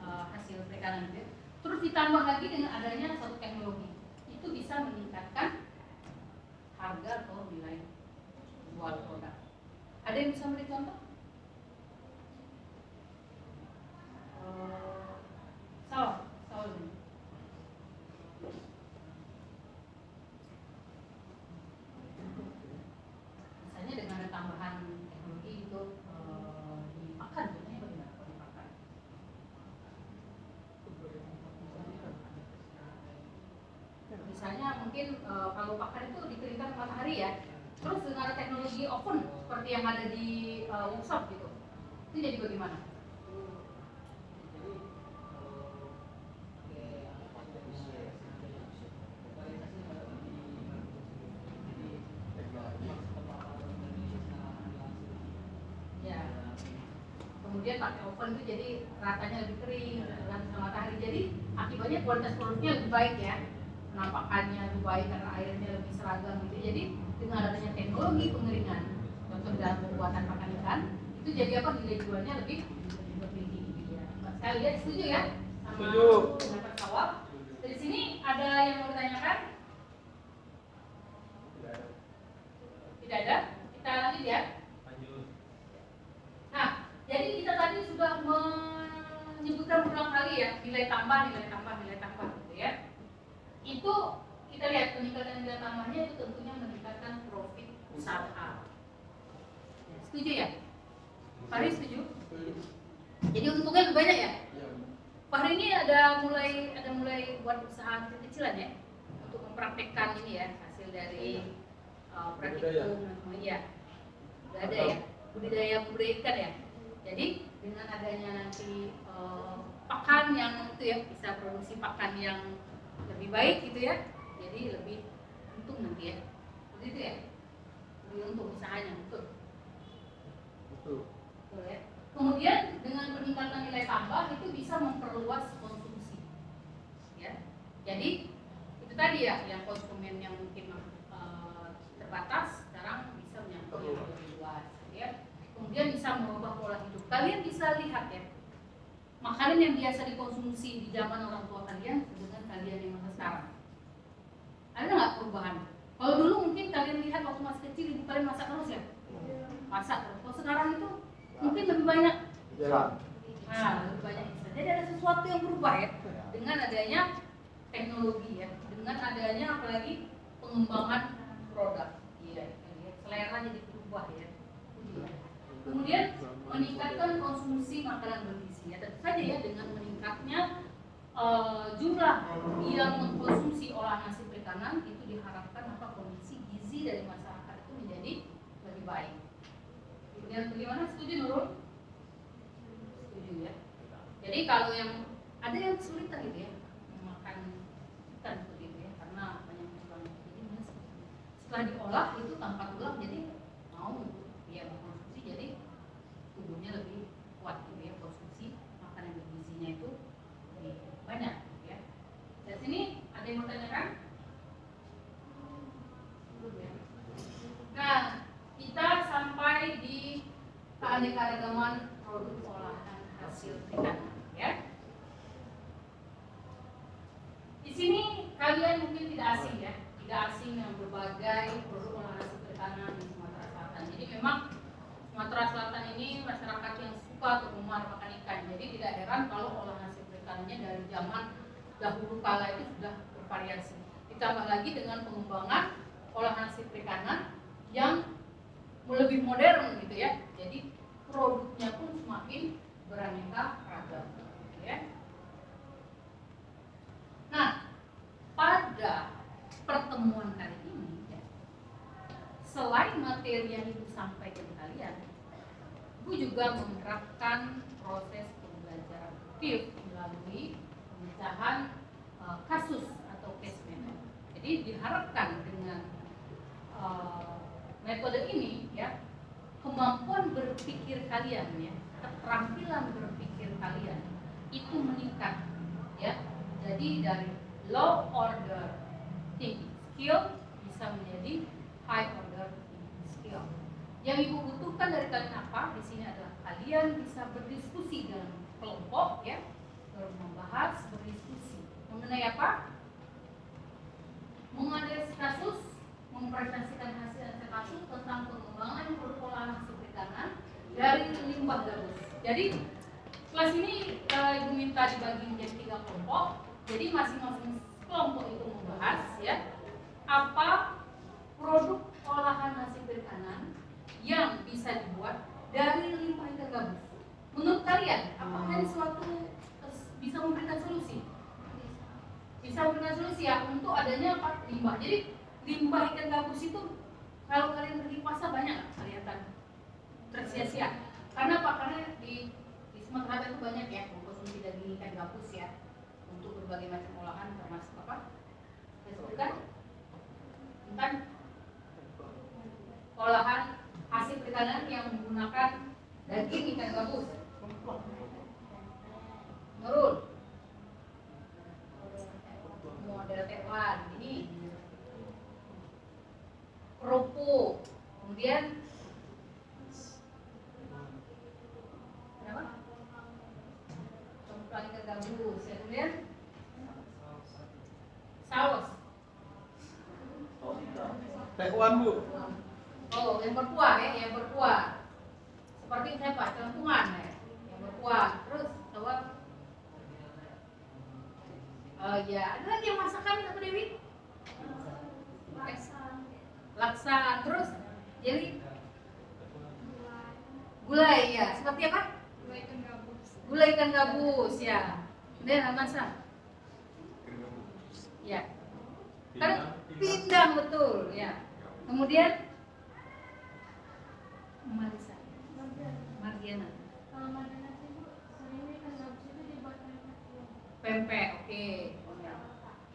hasil perikanan itu. Terus ditambah lagi dengan adanya suatu teknologi, itu bisa meningkatkan harga atau nilai jual produk. Ada yang bisa beri contoh? Saul ini. Misalnya dengan ada tambahan teknologi itu dimakan, contohnya bagaimana kalau dimakan? Misalnya mungkin kalau pakan itu dikeringkan matahari ya. Terus dengan ada teknologi oven seperti yang ada di workshop gitu, itu jadi bagaimana? Ya. Kemudian pakai oven itu jadi ratanya lebih kering dengan matahari, jadi akibatnya kualitas produknya lebih baik ya, penampakannya lebih baik karena airnya lebih seragam gitu. Jadi dengan adanya teknologi pengeringan, contoh dalam pembuatan pakan ikan, itu jadi apa, nilai jualnya lebih tinggi gitu ya. Saya lihat setuju ya sama Setuju. pendapat awal. Dari sini ada yang mau ditanyakan? Tidak ada. Kita lanjut ya. Nah, jadi kita tadi sudah menyebutkan berulang kali ya, nilai tambah gitu ya. Itu kita lihat peningkatan nilai tambahnya itu tentunya meningkatkan profit usaha. Setuju ya? Fahri setuju? Jadi untungnya lebih banyak ya? Fahri ini ada mulai buat usaha kecil-kecilan ya, untuk mempraktekkan ini ya, hasil dari praktikum. Iya, udah ada ya, budidaya ikan ya. Jadi dengan adanya nanti pakan yang itu ya, bisa produksi pakan yang lebih baik gitu ya, jadi lebih untung nanti ya, begitu ya, lebih untung usahanya, betul. Betul ya. Kemudian dengan peningkatan nilai tambah itu bisa memperluas konsumsi, ya. Jadi itu tadi ya, yang konsumen yang mungkin terbatas sekarang bisa menyangkut yang lebih luas, ya. Kemudian bisa merubah pola hidup. Kalian bisa lihat ya, makanan yang biasa dikonsumsi di zaman orang tua kalian dengan kalian yang masa sekarang, ada nggak perubahan? Kalau dulu mungkin kalian lihat waktu masih kecil ibu kalian masak terus ya, masak terus. Kalau sekarang itu mungkin lebih banyak, lebih banyak. Jadi ada sesuatu yang berubah ya, dengan adanya teknologi ya, dengan adanya apalagi pengembangan produk, ya, selera jadi berubah ya. Kemudian meningkatkan konsumsi makanan bergizi ya, tentu saja ya, dengan meningkatnya jumlah yang mengkonsumsi olahan hasil perikanan itu diharapkan apa, kondisi gizi dari masyarakat itu menjadi lebih baik. Kemudian bagaimana, setuju Nurul? Setuju ya. Jadi kalau yang ada yang kesulitan gitu ya memakan ikan seperti itu ya, karena banyak tulang, jadi setelah diolah itu tanpa tulang, jadi mau dia mengkonsumsi, jadi tubuhnya lebih kuat gitu ya, konsumsi makanan bergizinya itu lebih banyak gitu ya. Dari sini ada yang mau tanyakan? Nah, kita sampai di keanekaragaman produk olahan hasil perikanan ya. Di sini kalian mungkin tidak asing ya, tidak asing dengan berbagai produk olahan hasil perikanan di Sumatera Selatan. Jadi memang Sumatera Selatan ini masyarakat yang suka atau gemar makan ikan. Jadi tidak heran kalau olahan hasil perikanannya dari zaman dahulu kala itu sudah bervariasi. Ditambah lagi dengan pengembangan olahan hasil perikanan yang lebih modern gitu ya. Jadi produknya pun semakin beraneka ragam gitu ya. Nah, pada pertemuan kali ini ya, selain materi yang Ibu sampaikan kalian, Ibu juga menerapkan proses pembelajaran aktif melalui pemecahan kasus atau case method. Jadi diharapkan dengan metode ini ya, kemampuan berpikir kalian ya, keterampilan berpikir kalian itu meningkat ya. Jadi dari low order thinking skill bisa menjadi high order thinking skill. Yang Ibu butuhkan dari kalian apa? Di sini adalah kalian bisa berdiskusi dalam kelompok ya, membahas, berdiskusi mengenai apa? Menganalisis kasus, mempresentasikan hasil kasus tentang pengembangan produk olahan hasil perikanan dari limbah gabus. Jadi kelas ini Ibu minta dibagi menjadi 3 kelompok. Jadi masing-masing kelompok itu membahas ya, apa produk olahan hasil perikanan yang bisa dibuat dari limbah ikan gabus. Menurut kalian, apakah ini suatu bisa memberikan solusi? Bisa memberikan solusi ya untuk adanya limbah. Jadi limbah ikan gabus itu kalau kalian pergi pasar banyak nggak kelihatan tersia-sia. Karena apa? Karena di Sumatera itu banyak ya konsumsi daging ikan gabus ya untuk berbagai macam olahan termasuk apa? Kan olahan hasil perikanan yang menggunakan daging ikan gabus. Nurul model Taiwan ini kerupuk, kemudian kenapa? Congkak ikan gabus, ya, kemudian saus. Taiwan Bu. Oh, yang berkuah ya, yang berkuah. Seperti siapa? Campungan ya, yang berkuah. Terus apa? Oh ya, ada lagi yang masakan apa Dewi? Laksa, terus jadi gulai ya, seperti apa? Gulai ikan gabus ya. Kemudian masa? Ya. Kan pindang betul ya. Kemudian Marisa, Margiana. Pempek, oke.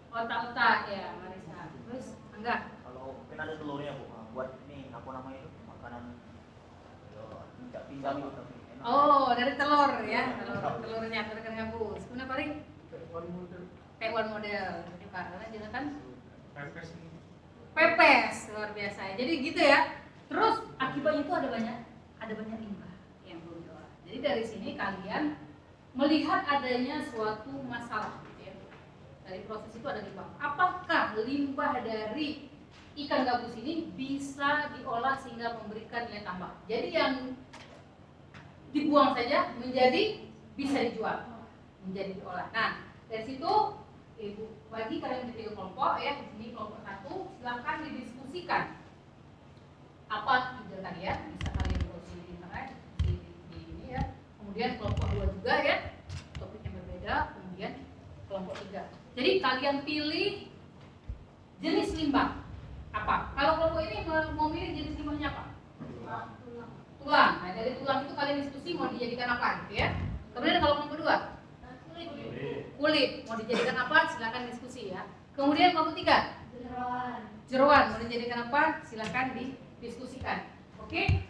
Otak-otak ya, Marisa. Terus enggak? Kalau kan ada telurnya Bu, buat ini apa namanya itu makanan minyak pindang itu tapi enak. Oh, dari telur ya, telurnya ikan gabus. Kemudian paling Taiwan model. Coba lanjutkan. Pepes ini. Pepes luar biasa ya. Jadi gitu ya. Terus akibatnya itu ada banyak limbah yang belum diolah. Jadi dari sini kalian melihat adanya suatu masalah gitu ya. Dari proses itu ada limbah. Apakah limbah dari ikan gabus ini bisa diolah sehingga memberikan nilai tambah? Jadi yang dibuang saja menjadi bisa dijual, menjadi diolah. Nah, dari situ Ibu bagi kalian di 3 kelompok ya. Di sini kelompok 1 silakan didiskusikan apa ide kalian, bisa kalian browsing di internet di ini ya. Kemudian kelompok 2 juga ya, topik yang berbeda. Kemudian kelompok 3. Jadi kalian pilih jenis limbah apa. Kalau kelompok ini mau milih jenis limbahnya apa? Tulang. Nah, dari tulang itu kalian diskusi mau dijadikan apa gitu ya. Kemudian kalau kelompok 2 kulit mau dijadikan apa, silakan diskusi ya. Kemudian kelompok 3 jeroan mau dijadikan apa, silakan didiskusikan. Oke,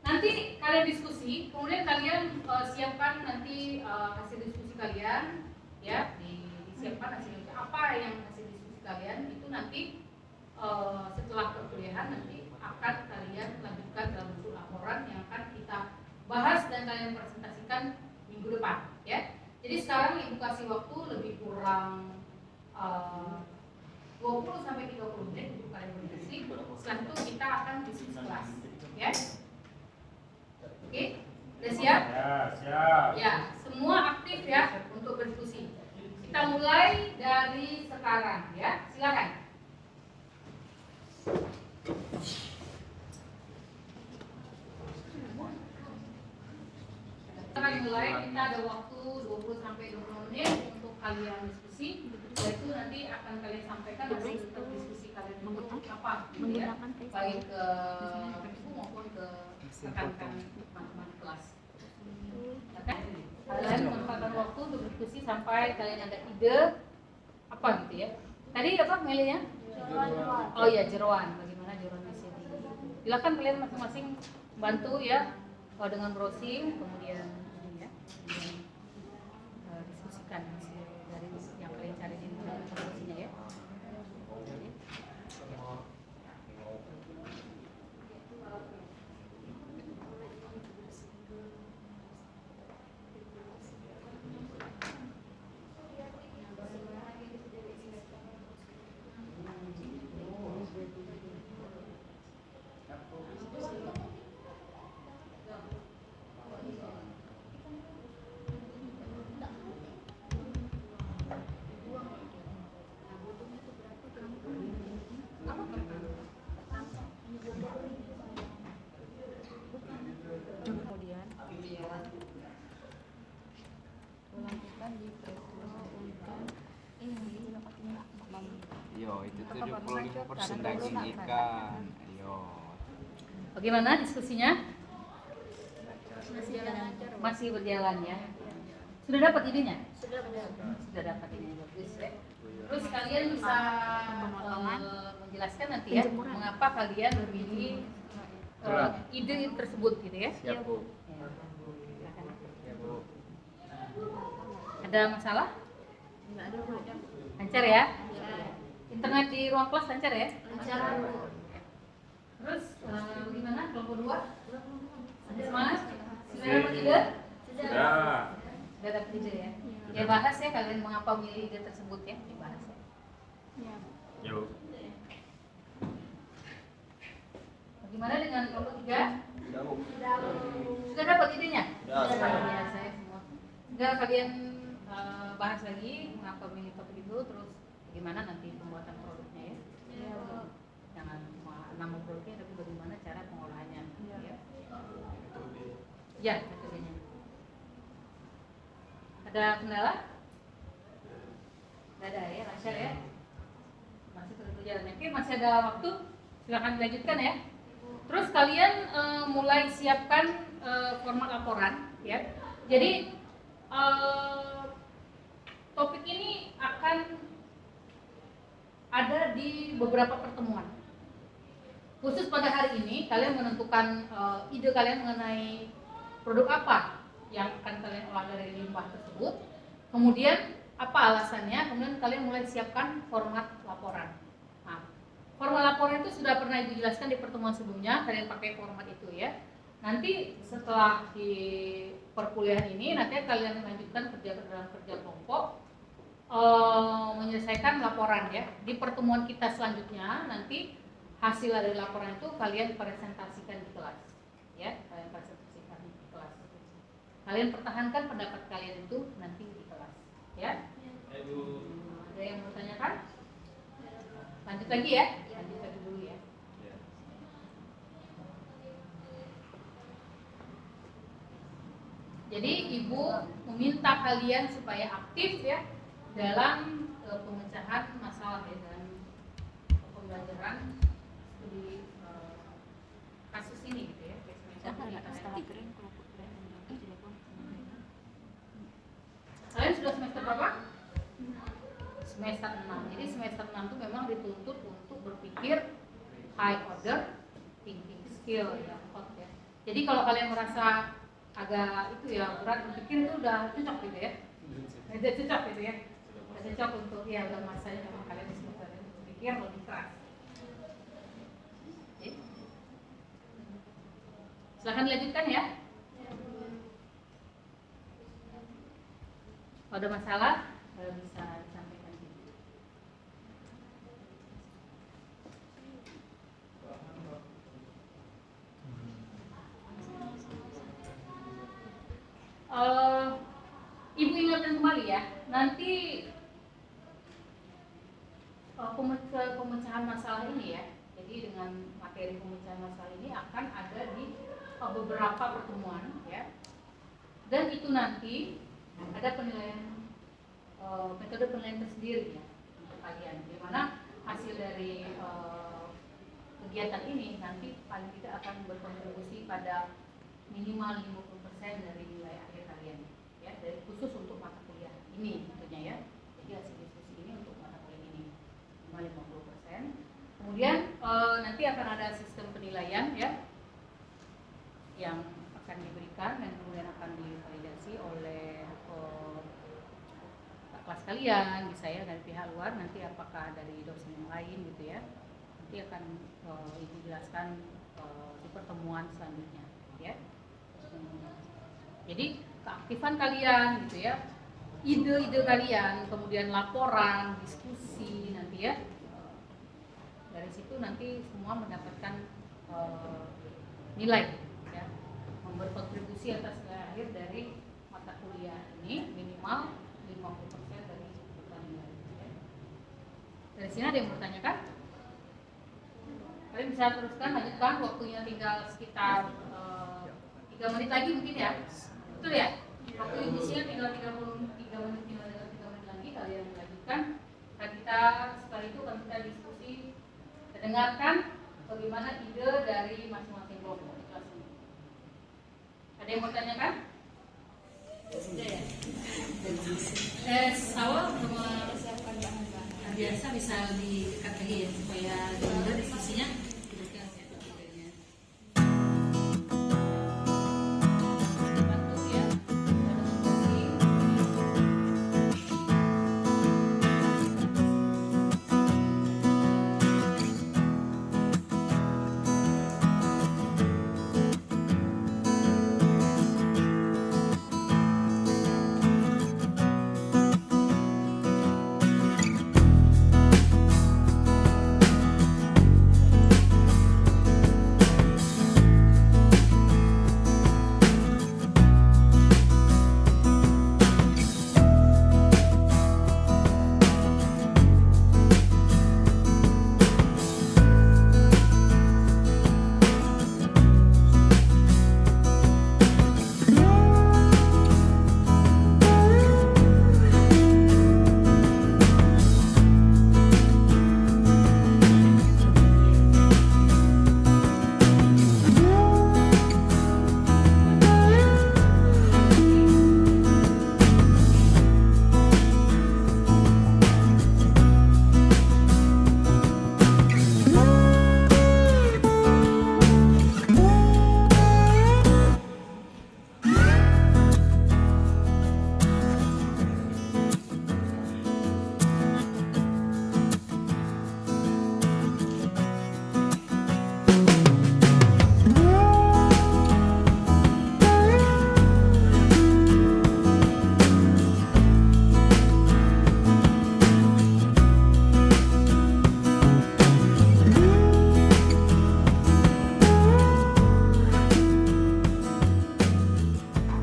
nanti kalian diskusi, kemudian kalian siapkan nanti hasil diskusi kalian ya, disiapkan hasil apa yang hasil diskusi kalian itu nanti setelah perkuliahan nanti akan kalian lanjutkan dalam bentuk laporan yang akan kita bahas dan kalian presentasikan minggu depan ya. Jadi sekarang Ibu kasih waktu lebih kurang 20 sampai 30 menit untuk kalian berdiskusi. Setelah itu kita akan diskusi kelas, ya. Oke, udah siap? Ya, siap. Ya, semua aktif ya untuk berdiskusi. Kita mulai dari sekarang, ya. Silakan. Kita akan mulai, kita ada waktu 20 sampai 20 menit untuk kalian diskusi. Setelah itu nanti akan kalian sampaikan hasil diskusi kalian untuk apa gitu ya, baik ke ibu maupun ke rekan-rekan teman-teman kelas. Oke? Kalian memanfaatkan waktu untuk diskusi sampai kalian ada ide apa gitu ya. Tadi apa milihnya? Oh iya, jeroan. Bagaimana jeroan bisa silakan kalian masing-masing bantu ya dengan browsing, kemudian ini ya, diskusikan hasil dari yang kalian cari di informasinya ya. 75% daging ikan. Ayo. Bagaimana diskusinya? Masih lancar. Masih berjalan ya. Sudah dapat idenya? Sudah dapat idenya, bagus ya. Terus kalian bisa menjelaskan nanti ya mengapa kalian memilih ide tersebut gitu ya? Siap, Bu. Ya. Silakan. Ya, Bu. Ada masalah? Enggak ada Bu. Lancar ya? Internet di ruang kelas lancar ya? Lancar. Terus bagaimana kelompok 2? Ada semangat? Sudah dapat ide? Sudah. Sudah dapat ide ya? Ya bahas ya kalian mengapa memilih ide tersebut ya? Dibahas ya. Yuk. Bagaimana dengan kelompok 3? Sudah, Bu. Sudah dapat idenya? Sudah. Luar biasa ya semua. Sudah kalian bahas lagi mengapa memilih topik itu, terus bagaimana nanti pembuatan produknya ya? Jangan cuma nama produknya, tapi bagaimana cara pengolahannya. Ya. Ya, metodenya. Ada kendala? Tidak ada ya, lancar ya? Masih terus berjalan. Oke, masih ada waktu. Silakan dilanjutkan ya. Terus kalian mulai siapkan format laporan ya. Jadi topik ini akan ada di beberapa pertemuan. Khusus pada hari ini kalian menentukan ide kalian mengenai produk apa yang akan kalian olah dari limbah tersebut. Kemudian apa alasannya? Kemudian kalian mulai siapkan format laporan. Nah, format laporan itu sudah pernah Ibu jelaskan di pertemuan sebelumnya. Kalian pakai format itu ya. Nanti setelah di perkuliahan ini nanti kalian lanjutkan kerja dalam kerja kelompok, menyelesaikan laporan ya. Di pertemuan kita selanjutnya nanti hasil dari laporan itu kalian presentasikan di kelas ya. Kalian presentasikan di kelas. Kalian pertahankan pendapat kalian itu nanti di kelas ya. Ada yang mau tanyakan? Lanjut lagi ya. Lanjut lagi dulu ya. Jadi Ibu meminta kalian supaya aktif ya dalam pemecahan masalah ya, dan pembelajaran studi kasus ini gitu ya. Kalian sudah semester berapa? Semester 6. Jadi semester 6 itu memang dituntut untuk berpikir high order thinking skill ya, ya. Jadi kalau kalian merasa agak itu ya berat berpikir itu udah cocok gitu ya. Udah cocok gitu ya. Udah cocok untuk ya udah masanya memang kalian disuruh kalian berpikir lebih keras. Oke. Silahkan dilanjutkan ya. Kalau ada masalah bisa disampaikan. Ibu ingatkan kembali ya, nanti pemecahan masalah ini ya. Jadi dengan materi pemecahan masalah ini akan ada di beberapa pertemuan ya. Dan itu nanti ada penilaian metode penilaian tersendiri ya untuk kalian. Di mana hasil dari kegiatan ini nanti paling tidak akan berkontribusi pada minimal 50% dari nilai akhir kalian ya, dari khusus untuk mata kuliah ini tentunya ya. Jadi hasil diskusi ini untuk mata kuliah ini minimal 50%. Kemudian nanti akan ada sistem penilaian ya yang akan diberikan dan kemudian akan divalidasi oleh kelas kalian, bisa ya dari pihak luar, nanti apakah dari dosen yang lain gitu ya. Nanti akan Ibu jelaskan di pertemuan selanjutnya ya. Jadi keaktifan kalian gitu ya, ide-ide kalian, kemudian laporan, diskusi nanti ya, dari situ nanti semua mendapatkan nilai ya, berkontribusi atas nilai akhir dari mata kuliah ini minimal 50% dari nilai ya. Dari sini ada yang mau bertanyakan? Kalian bisa teruskan, lanjutkan, waktunya tinggal sekitar 3 menit lagi mungkin ya. Betul ya? Waktu inisinya tinggal 3 menit lagi kalian lanjutkan. Dan kita setelah itu akan kita diskusi Kita dengarkan bagaimana ide dari masing-masing kelompok di kelas ini. Ada yang mau tanyakan? Sudah ya. Sawah sama biasa bisa didekat lagi ya supaya mudah diskusinya. Bantu ya.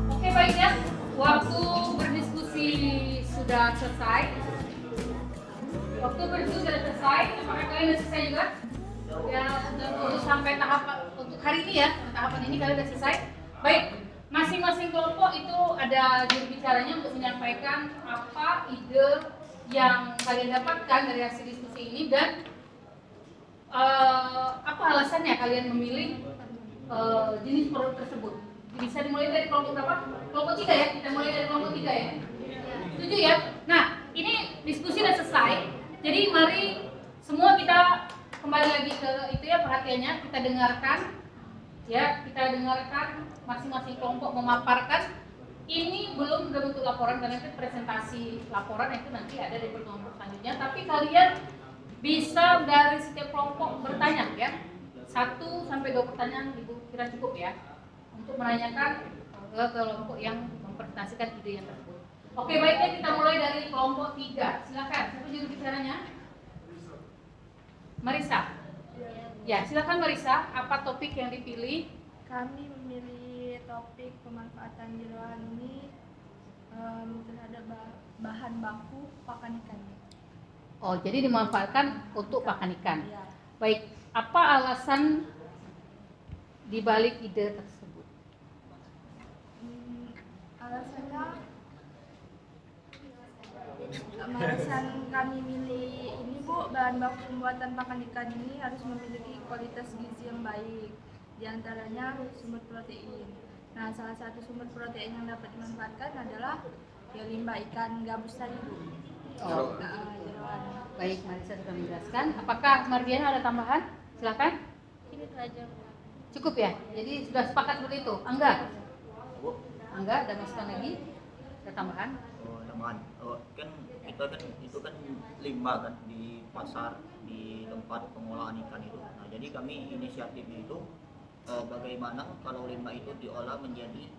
Oke baik ya, waktu berdiskusi sudah selesai. Apakah kalian sudah selesai juga? Ya, untuk sampai tahap untuk hari ini ya, tahapan ini kalian sudah selesai. Baik, masing-masing kelompok itu ada juru bicaranya untuk menyampaikan apa ide yang kalian dapatkan dari hasil diskusi ini dan apa alasannya kalian memilih jenis produk tersebut. Bisa dimulai dari kelompok berapa? Kelompok 3 ya, kita mulai dari kelompok 3 ya. Setuju ya? Nah, ini diskusi sudah selesai. Jadi mari semua kita kembali lagi ke itu ya perhatiannya, kita dengarkan ya, kita dengarkan masing-masing kelompok memaparkan. Ini belum berbentuk laporan karena itu presentasi laporan, itu nanti ada di pertemuan selanjutnya. Tapi kalian bisa dari setiap kelompok bertanya ya, 1 sampai 2 pertanyaan Ibu kira cukup ya untuk menanyakan ke kelompok yang mempresentasikan ide yang tersebut. Oke baiknya kita mulai dari kelompok 3. Silakan, siapa juru bicaranya? Marisa. Ya, silakan Marisa. Apa topik yang dipilih? Kami memilih topik pemanfaatan jeroan ini terhadap bahan baku pakan ikan. Oh, jadi dimanfaatkan untuk pakan ikan. Ya. Baik, apa alasan dibalik ide tersebut? Alasan kami milih ini Bu, bahan baku pembuatan pakan ikan ini harus memiliki kualitas gizi yang baik, diantaranya sumber protein. Nah, salah satu sumber protein yang dapat dimanfaatkan adalah ya limbah ikan gabus tadi Bu. Oh, Jeroan. baik, Marisa sudah menjelaskan. Apakah Mardiana ada tambahan? Silakan. Ini saja. Cukup ya? Jadi sudah sepakat seperti itu? Angga? Angga, ada masukan lagi? Ada tambahan? Oh, tambahan. Oh, kan itu kan limbah kan di pasar, di tempat pengolahan ikan itu. Nah, jadi kami inisiatifnya itu bagaimana kalau limbah itu diolah menjadi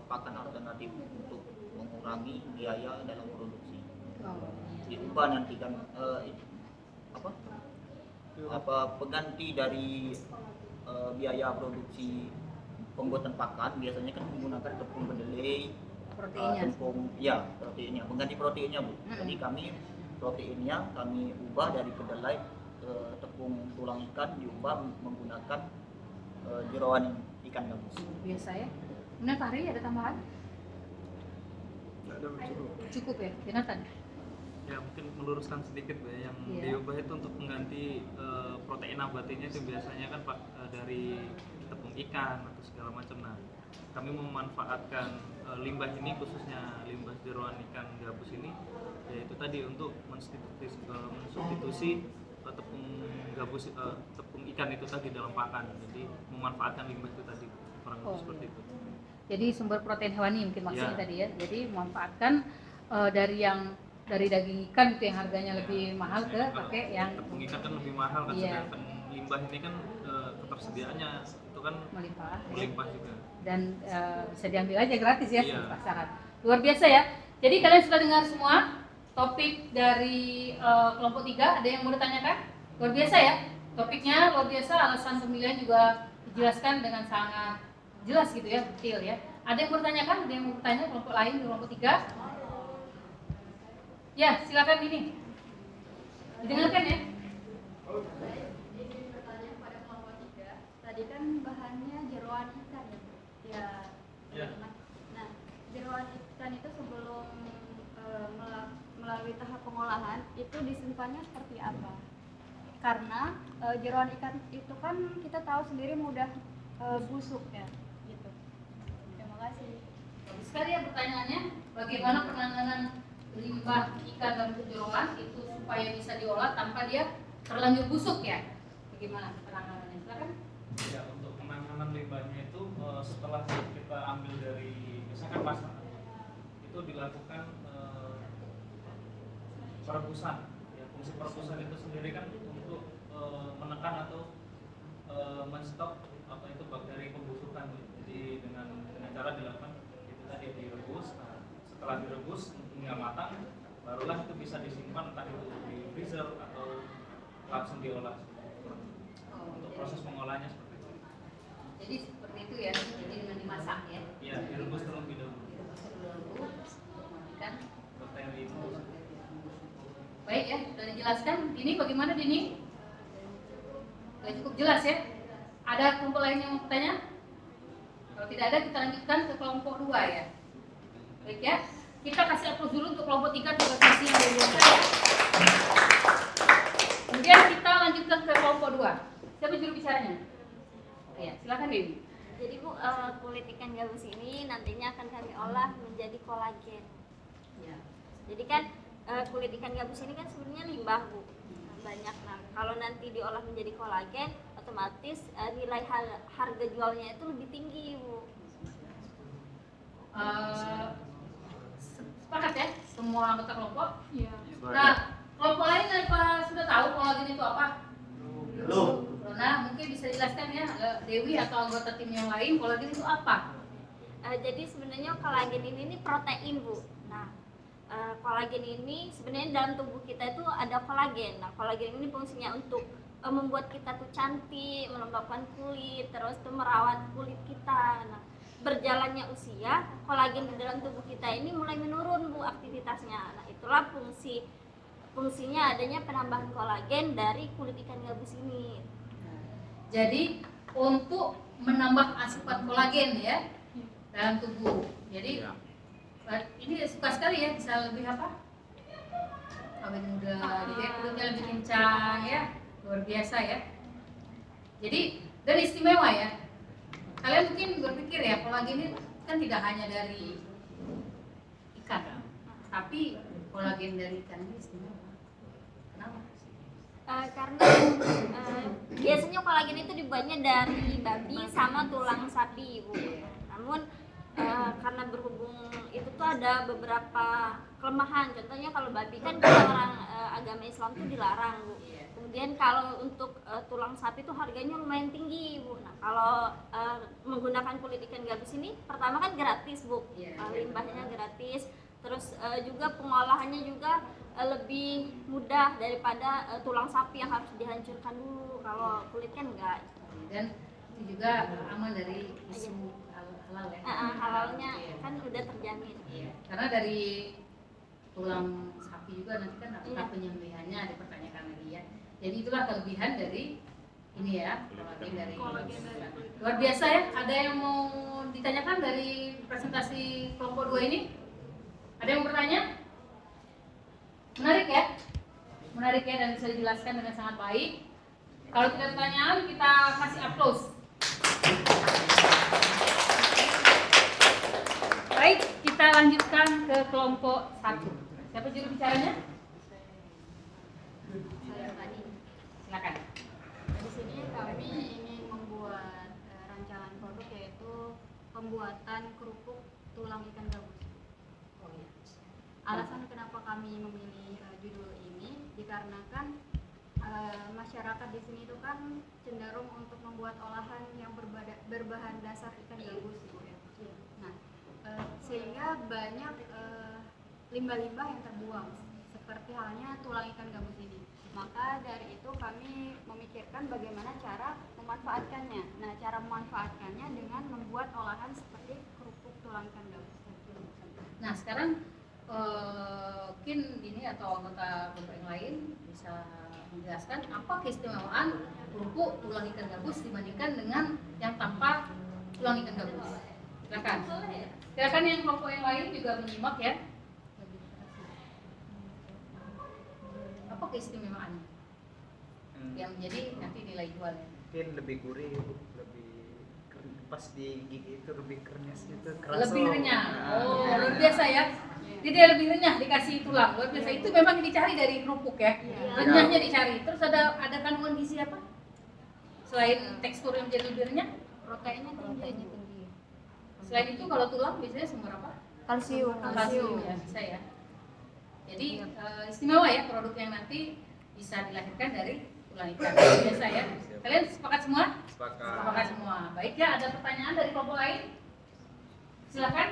pakan alternatif untuk mengurangi biaya dalam produksi. Diubah nanti kan pengganti dari biaya produksi pembuatan pakan biasanya kan menggunakan tepung kedelai, Proteinnya. Proteinnya, mengganti proteinnya Bu. Jadi kami proteinnya kami ubah dari kedelai tepung tulang ikan, diubah menggunakan jeroan ikan gabus. Biasa ya. Kemudian Fahri ada tambahan? Nggak ada, cukup. Cukup ya, Jonathan? Ya mungkin meluruskan sedikit ya, yang Iya. diubah itu untuk mengganti protein nabatinya itu biasanya kan Pak dari tepung ikan atau segala macam. Nah, kami memanfaatkan limbah ini, khususnya limbah jeroan ikan gabus ini, yaitu tadi untuk mensubstitusi tepung gabus, tepung ikan itu tadi dalam pakan. Jadi memanfaatkan limbah itu tadi, kurang lebih seperti itu. Jadi sumber protein hewani mungkin maksudnya Ya. tadi ya. Jadi memanfaatkan dari daging ikan itu yang harganya lebih mahal ke pakai yang Tepung ikan kan lebih mahal kan, Iya. sedangkan limbah ini kan ketersediaannya itu kan melimpah juga. dan bisa diambil aja gratis ya Iya. di pasaran. Luar biasa ya. Jadi kalian sudah dengar semua topik dari kelompok 3. Ada yang mau ditanyakan? Luar biasa ya. Topiknya luar biasa, alasan pemilihan juga dijelaskan dengan sangat jelas gitu ya, detail ya. Ada yang mau ditanyakan? Ada yang mau bertanya kelompok lain di kelompok 3? Ya, silakan ini. Didengarkan ya. Ini pertanyaan pada kelompok 3. Tadi kan bahannya jeroan ikan ya, Bu? Ya. Ya. Nah, jeroan ikan itu sebelum melalui tahap pengolahan itu disimpannya seperti apa? Karena jeroan ikan itu kan kita tahu sendiri mudah busuk ya, gitu. Terima kasih. Bagus sekali ya pertanyaannya. Bagaimana penanganan limbah ikan dan jeroan itu supaya bisa diolah tanpa dia terlanjur busuk ya? Bagaimana penanganannya? Silakan. Ya, untuk penanganan limbahnya itu setelah kita ambil dari misalkan pasar itu dilakukan perebusan. Ya, fungsi perebusan itu sendiri kan untuk menekan atau menstop apa itu bakteri pembusukan. Jadi dengan cara dilakukan itu tadi direbus. Nah, setelah direbus hingga matang, barulah itu bisa disimpan entah itu di freezer atau langsung diolah. Untuk proses pengolahannya seperti itu. Jadi seperti itu ya. Jadi dengan dimasak ya. Iya, direbus terlebih dahulu. Kan? Bakteri itu. Baik ya, sudah dijelaskan. Ini bagaimana Dini? Sudah cukup jelas ya. Ada kelompok lain yang mau bertanya? Kalau tidak ada, kita lanjutkan ke kelompok 2 ya. Baik ya. Kita kasih aplaus dulu untuk kelompok 3 tugas yang luar biasa ya. Kemudian kita lanjutkan ke kelompok 2. Siapa juru bicaranya? Ya, silakan Dewi. Jadi Bu, kulit ikan gabus ini nantinya akan kami olah menjadi kolagen. Ya. Jadi kan kulit ikan gabus ini kan sebenarnya limbah Bu, banyak. Nah kalau nanti diolah menjadi kolagen, otomatis nilai harga jualnya itu lebih tinggi Bu. Sepakat ya semua anggota kelompok? Iya. Nah, kelompok lain apa sudah tahu kolagen itu apa? Belum. Nah, mungkin bisa dijelaskan ya Dewi atau anggota tim yang lain kolagen itu apa? Jadi sebenarnya kolagen ini protein Bu. Nah kolagen ini sebenarnya dalam tubuh kita itu ada kolagen. Nah kolagen ini fungsinya untuk membuat kita tuh cantik, melembabkan kulit, terus tuh merawat kulit kita. Nah berjalannya usia, kolagen di dalam tubuh kita ini mulai menurun Bu aktivitasnya. Nah itulah fungsinya adanya penambahan kolagen dari kulit ikan gabus ini. Jadi untuk menambah asupan kolagen ya dalam tubuh. Jadi ini suka sekali ya, bisa lebih apa? Awet muda, jadi kulitnya lebih kencang ya, luar biasa ya. Jadi dan istimewa ya. Kalian mungkin berpikir ya kolagen ini kan tidak hanya dari ikan, tapi kolagen dari ikan ini istimewa. Kenapa? Karena biasanya kolagen itu dibuatnya dari babi sama tulang sapi Bu. Namun karena berhubung itu tuh ada beberapa kelemahan. Contohnya kalau babi kan kalau orang agama Islam tuh dilarang Bu. Kemudian kalau untuk tulang sapi tuh harganya lumayan tinggi Bu. Nah kalau menggunakan kulit ikan gabus ini pertama kan gratis Bu, limbahnya gratis. Terus juga pengolahannya juga lebih mudah daripada tulang sapi yang harus dihancurkan dulu. Kalau kulit kan enggak. Dan itu juga aman dari isu halal ya. Halalnya kan udah terjamin. Karena dari tulang sapi juga nanti kan apakah penyembelihannya dipertanyakan lagi ya. Jadi itulah kelebihan dari ini ya, kolagen dari luar biasa ya. Ada yang mau ditanyakan dari presentasi kelompok 2 ini? Ada yang bertanya? Menarik ya dan bisa dijelaskan dengan sangat baik. Kalau tidak ada pertanyaan, kita kasih aplaus. Baik, kita lanjutkan ke kelompok 1. Siapa juru bicaranya? Silakan. Di sini kami ingin membuat rancangan produk, yaitu pembuatan kerupuk tulang ikan gabus. Alasan kenapa kami memilih judul ini dikarenakan masyarakat di sini itu kan cenderung untuk membuat olahan yang berbahan dasar ikan gabus, ya. Nah, sehingga banyak limbah-limbah yang terbuang, seperti halnya tulang ikan gabus ini. Maka dari itu kami memikirkan bagaimana cara memanfaatkannya. Nah, cara memanfaatkannya dengan membuat olahan seperti kerupuk tulang ikan gabus. Nah, sekarang mungkin ini atau anggota kelompok yang lain bisa menjelaskan apa keistimewaan kerupuk tulang ikan gabus dibandingkan dengan yang tanpa tulang ikan gabus. Silakan. Silakan yang kelompok yang lain juga menyimak ya. Apa keistimewaannya? Yang menjadi nanti nilai jualnya. Mungkin lebih gurih, lebih pas di gigi itu lebih kerenyes gitu, kerasa. Lebih renyah. Oh, luar biasa ya. Jadi dia lebih renyah dikasih tulang. Luar biasa. Itu memang dicari dari kerupuk ya. Renyahnya dicari. Terus ada kandungan gizi apa? Selain tekstur yang menjadi lebih renyah, Proteinnya tinggi. selain itu kalau tulang biasanya sumber apa? Kalsium. Kalsium ya, bisa ya. Jadi istimewa ya produk yang nanti bisa dilahirkan dari tulang ikan. Biasa ya. Kalian sepakat semua? Sepakat semua. Baik ya, ada pertanyaan dari kelompok lain? Silakan.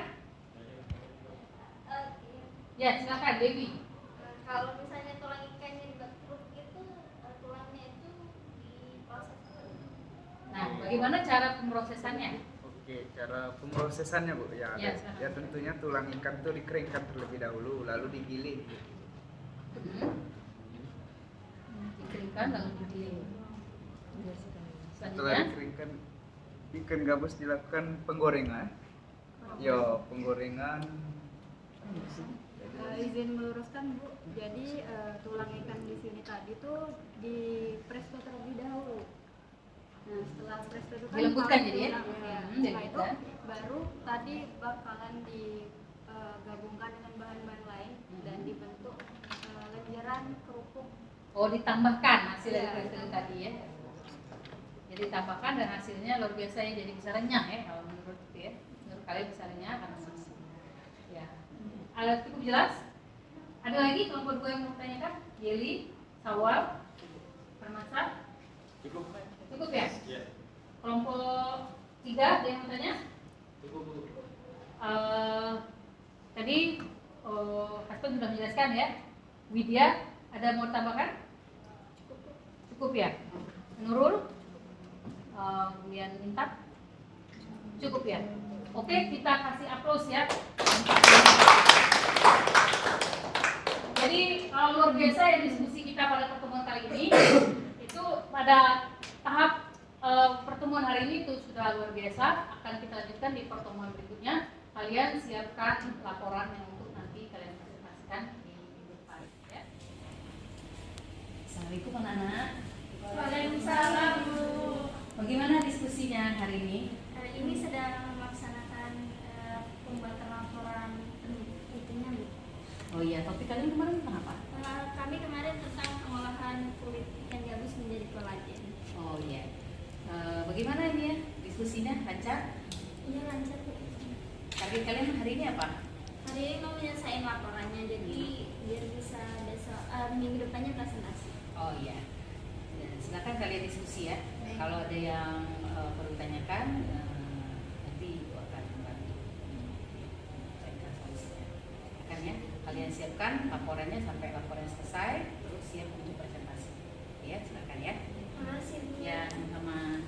Ya, silakan Dewi. Kalau misalnya tulang ikannya dibentuk itu tulangnya itu diproses dulu. Nah, bagaimana cara pemrosesannya? Oke, cara pemrosesannya Bu ya. Ya, Ya tentunya tulang ikan itu dikeringkan terlebih dahulu, lalu digiling. Dikeringkan lalu digiling. Setelah Selanjutnya, dikeringkan, ikan gabus dilakukan penggorengan. Penggorengan. Izin meluruskan Bu, jadi tulang ikan di sini tadi tuh di presto terlebih dahulu. Nah, setelah presto itu kan dilembutkan kalau jadi ya. tulang, ya. Jadi Setelah itu kan. baru tadi bakalan digabungkan dengan bahan-bahan lain dan dibentuk lenjeran kerupuk. Oh, ditambahkan hasil dari Ya, presto tadi ya. Jadi tambahkan dan hasilnya luar biasa ya, jadi bisa renyah ya kalau menurut ya. Menurut kalian bisa renyah karena masih. Ya. Ada cukup jelas? Ada lagi kelompok 2 yang mau tanyakan? Yeli, Sawal, Permasa? Cukup. Cukup ya? Iya. Kelompok 3 ada yang mau tanya? Cukup Bu. Tadi Hasbun sudah menjelaskan ya. Widya, ada mau tambahkan? Cukup ya? Nurul? Kemudian Intan? Cukup ya? Oke, kita kasih aplaus ya. Jadi luar biasa ya diskusi kita pada pertemuan kali ini. Itu pada tahap pertemuan hari ini itu sudah luar biasa. Akan kita lanjutkan di pertemuan berikutnya. Kalian siapkan laporan yang untuk nanti kalian presentasikan di minggu depan ya. Assalamualaikum anak-anak. Waalaikumsalam Bu. Bagaimana diskusinya hari ini? Ini sedang melaksanakan pembuatan laporan itunya Bu. Oh iya, topik kalian kemarin tentang apa? Kami kemarin tentang pengolahan kulit ikan gabus menjadi kolagen. Oh iya. Bagaimana ini ya diskusinya? Lancar? Iya lancar Bu. Target kalian hari ini apa? Hari ini mau menyelesaikan laporannya, jadi biar bisa besok minggu depannya presentasi. Oh iya. Ya, silakan kalian diskusi ya. Kalau ada yang perlu ditanyakan, nanti Ibu akan membantu carikan solusinya. Kan ya, kalian siapkan laporannya sampai laporan selesai, terus siap untuk presentasi. Ya, silakan ya. Terima kasih Bu. Ya, sama-sama.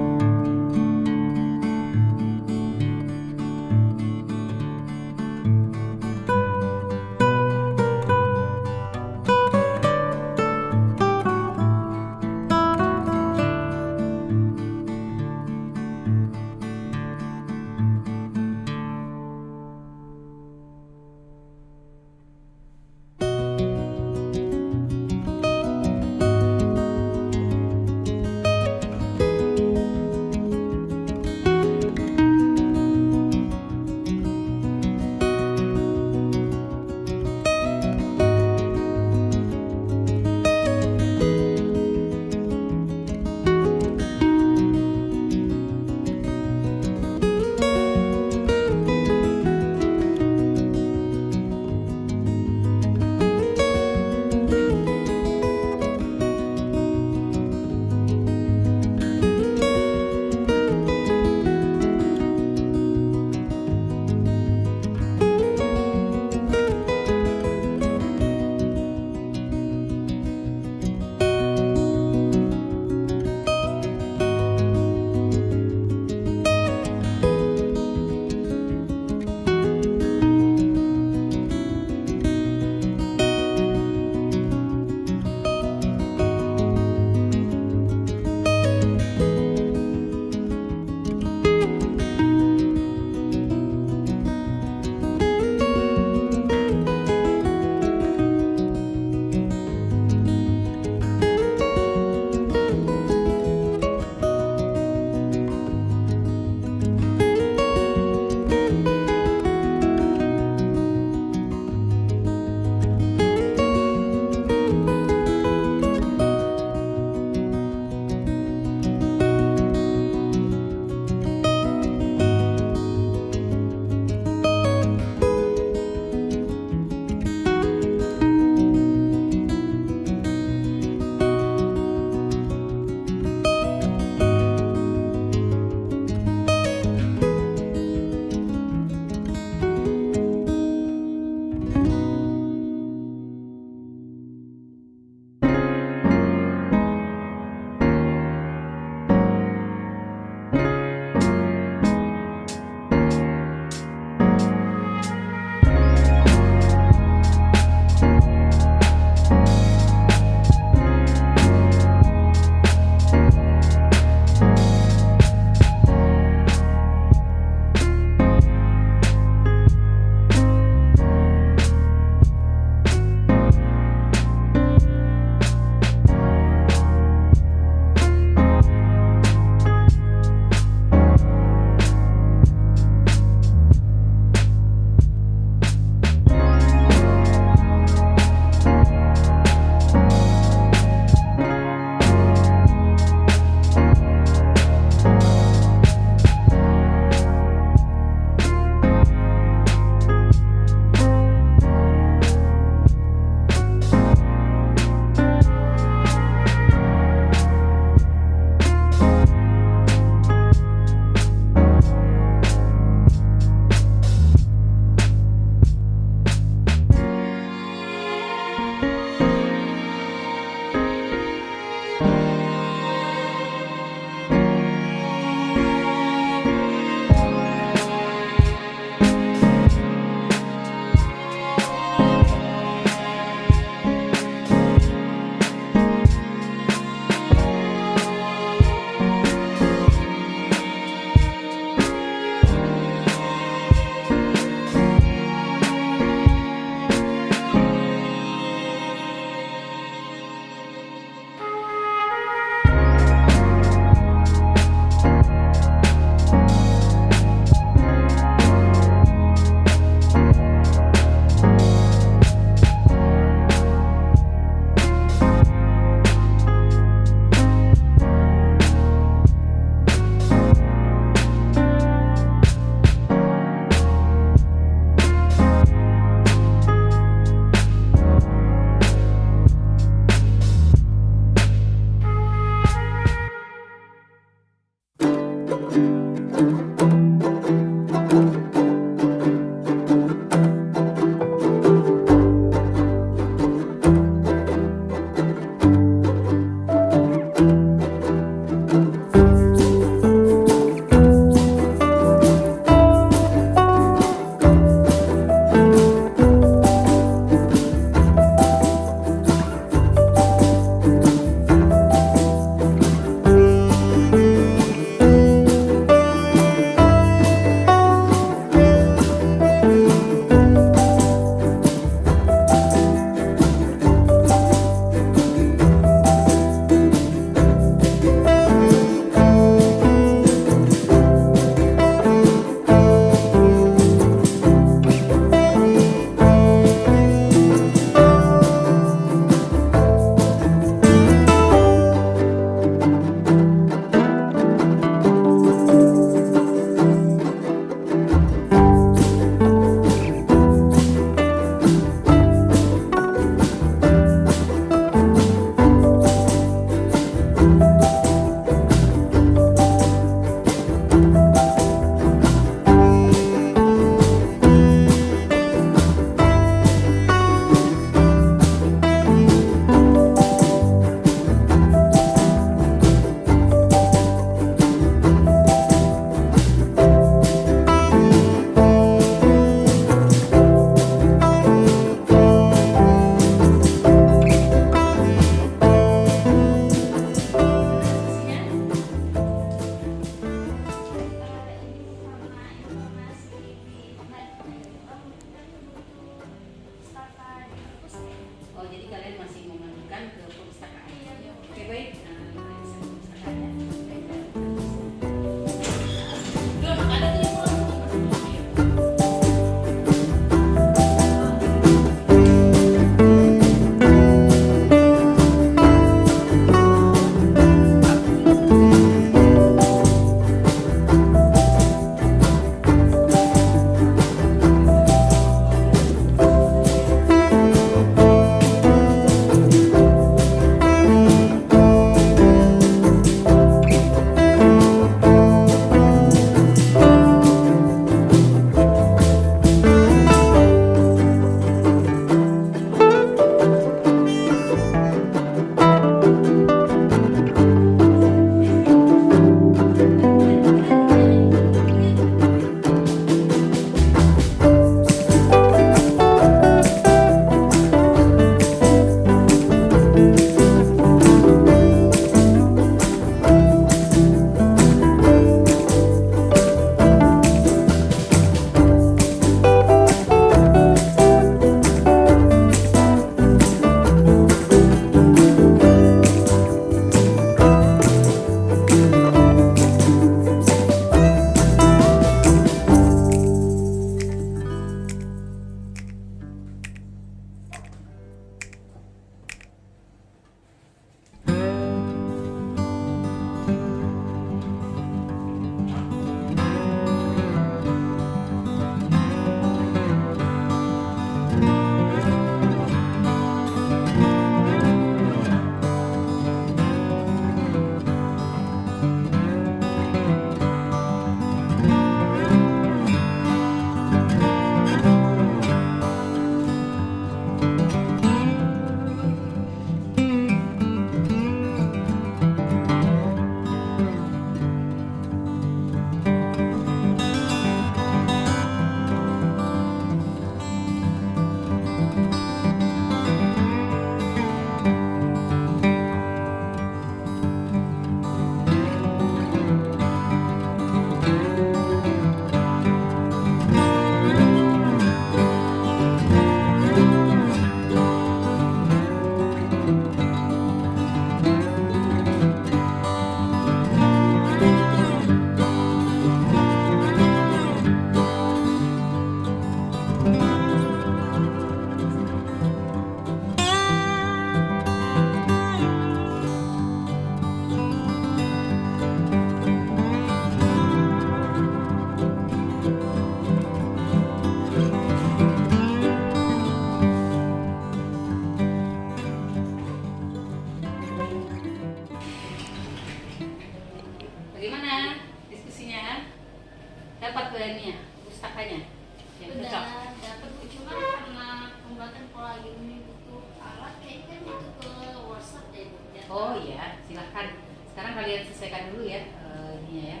pustakanya yang cocok? Udah dapet Bu, cuma karena pembuatan pola ini butuh alat, kayaknya itu ke WhatsApp deh Bu. Oh iya, silahkan. Sekarang kalian selesaikan dulu ya ininya ya,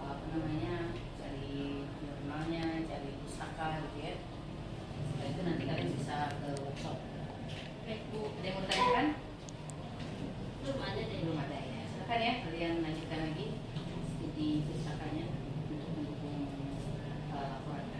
apa namanya, cari jurnalnya, cari pustaka gitu ya. Setelah itu nanti kalian bisa ke workshop. Baik Bu, ada yang mau ditanyakan? Belum ada deh. Belum ada ya. Silakan ya, kalian lanjutkan lagi studi pustakanya untuk mendukung laporan.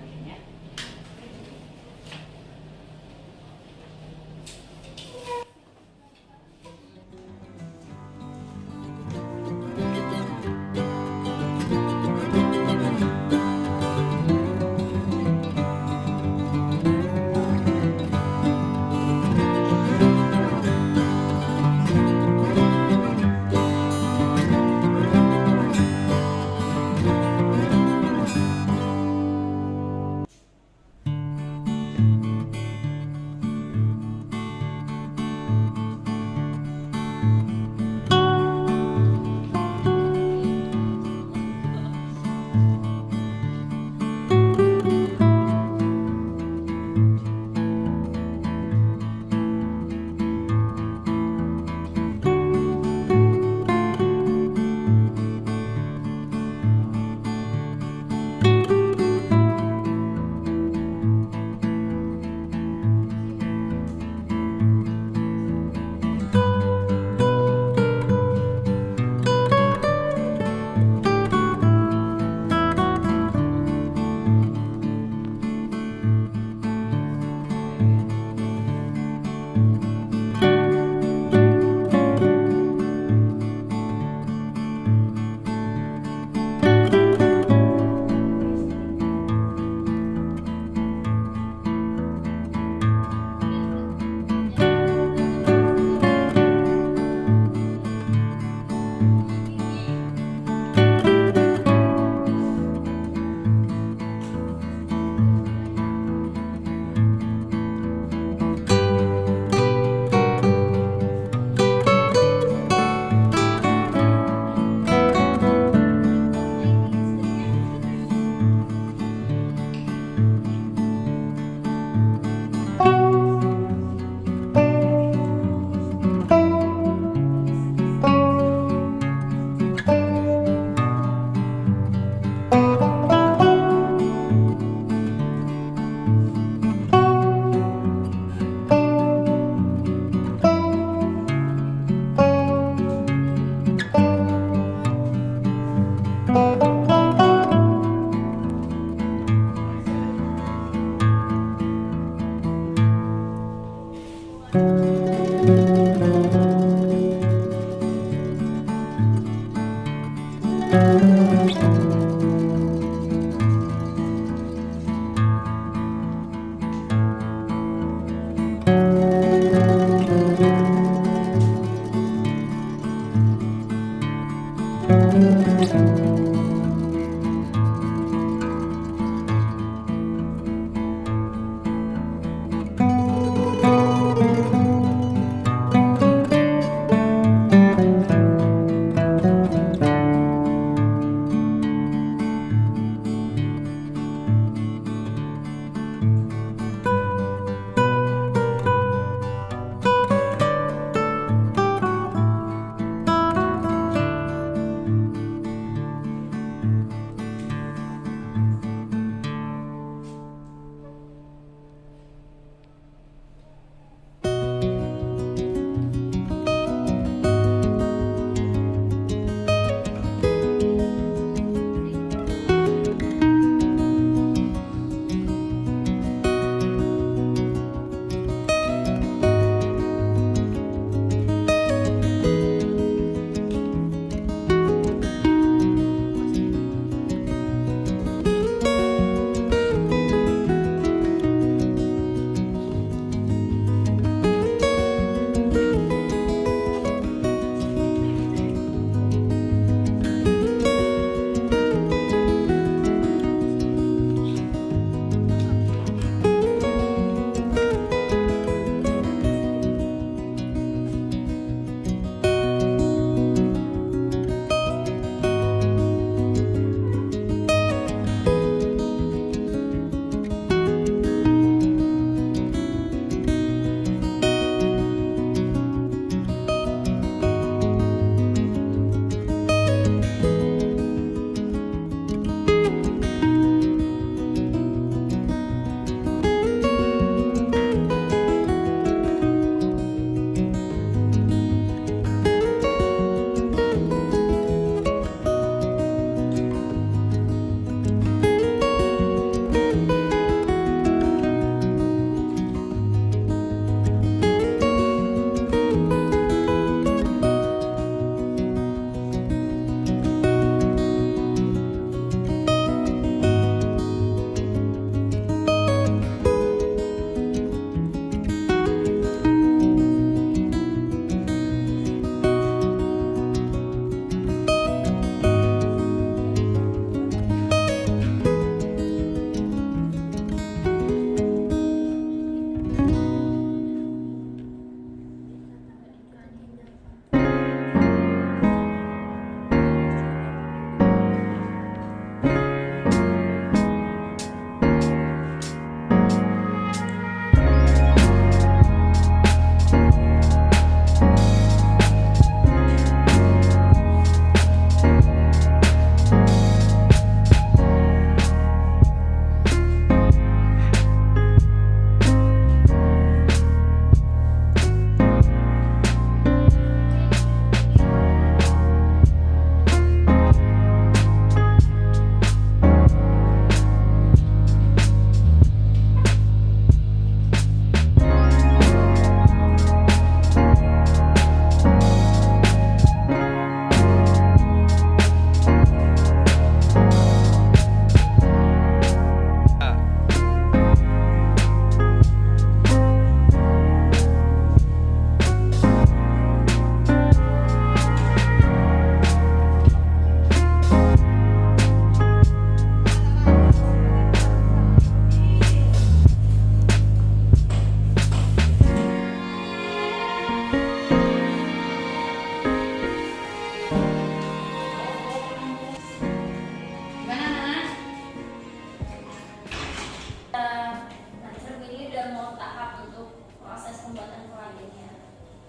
pembuatan pelayannya.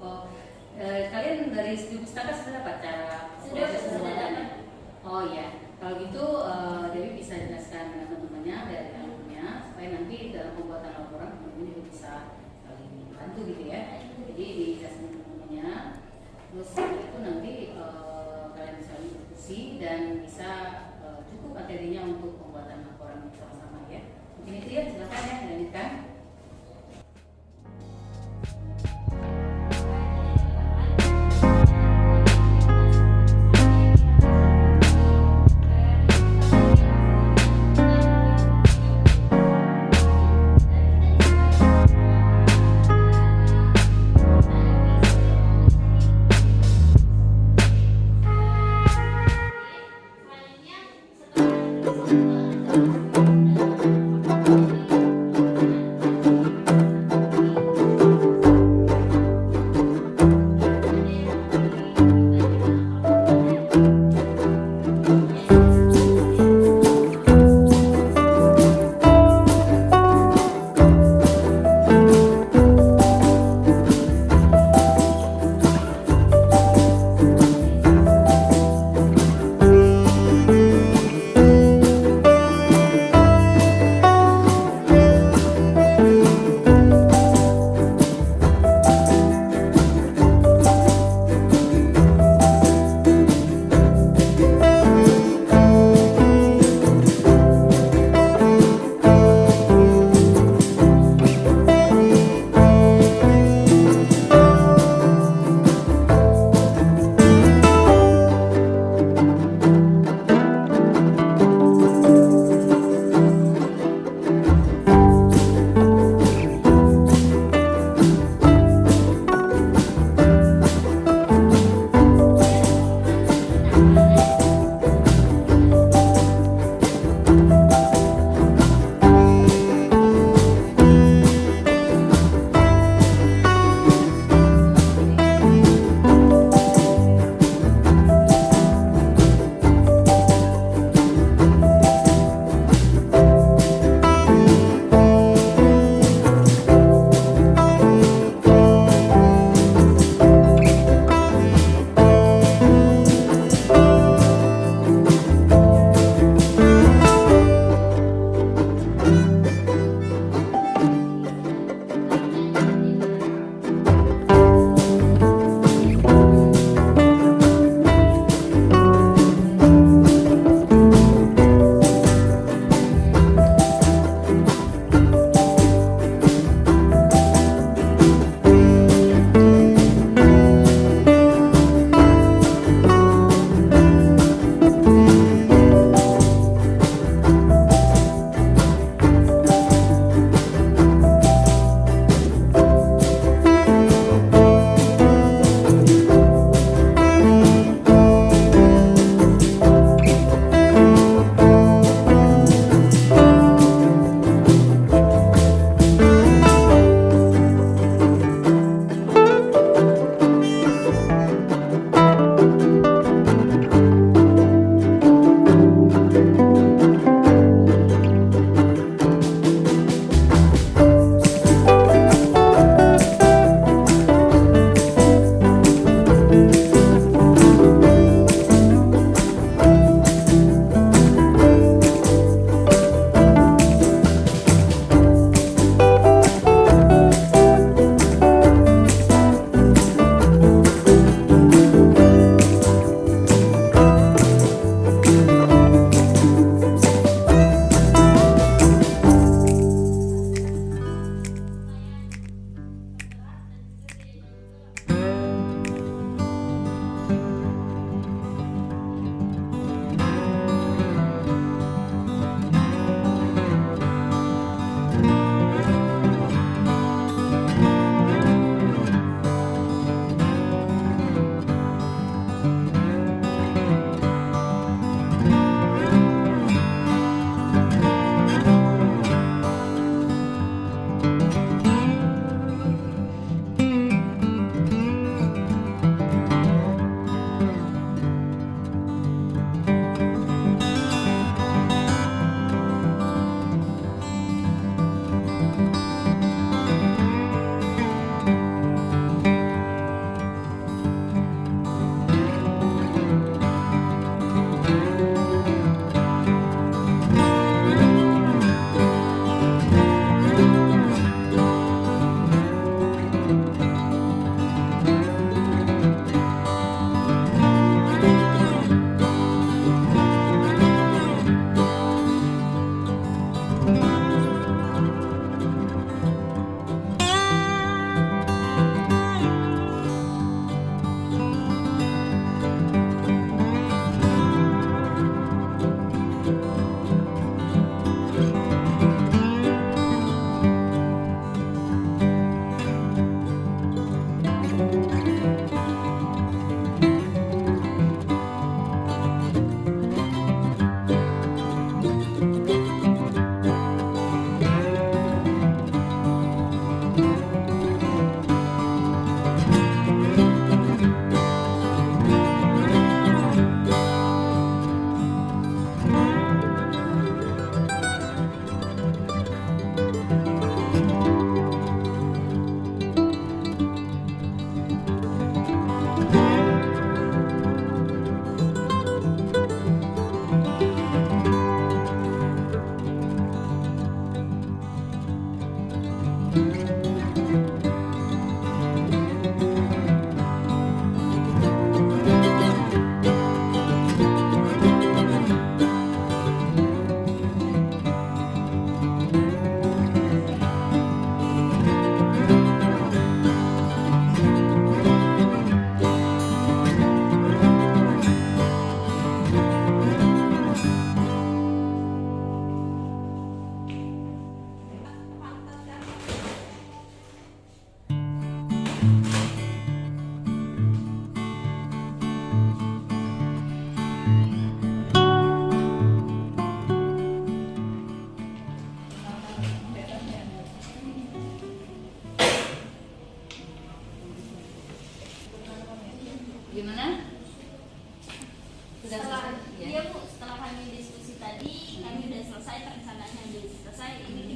Oh, kalian dari studi pustaka sudah apa cara Sudah pembuatannya? dapat. Oh ya, kalau gitu Dewi bisa jelaskan dengan teman-temannya dari alumnya supaya nanti dalam pembuatan laporan teman-teman juga bisa saling bantu gitu ya. Jadi dijelasin teman-temannya, terus setelah itu nanti kalian bisa diskusi dan bisa cukup materinya untuk pembuatan laporan bersama-sama ya. Mungkin itu ya, silakan ya dilanjutkan.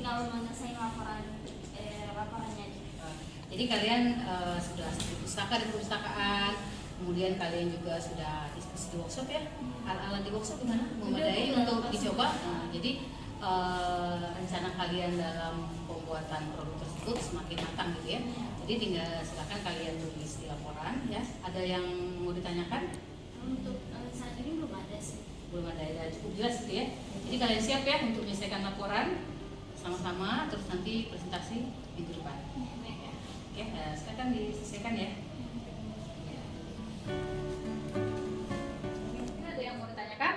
tinggal menyelesaikan laporannya aja. Jadi kalian sudah studi pustaka dan perpustakaan, kemudian kalian juga sudah diskusi di workshop ya. Alat-alat di workshop gimana? Memadai untuk dicoba. Nah, jadi rencana kalian dalam pembuatan produk tersebut semakin matang gitu ya. Jadi tinggal silakan kalian tulis di laporan ya. Ada yang mau ditanyakan? Untuk saat ini belum ada sih. Belum ada, ya cukup jelas gitu ya. Jadi kalian siap ya untuk menyelesaikan laporan sama-sama, terus nanti presentasi minggu depan. Ya, silakan diselesaikan ya. Ada yang mau ditanyakan?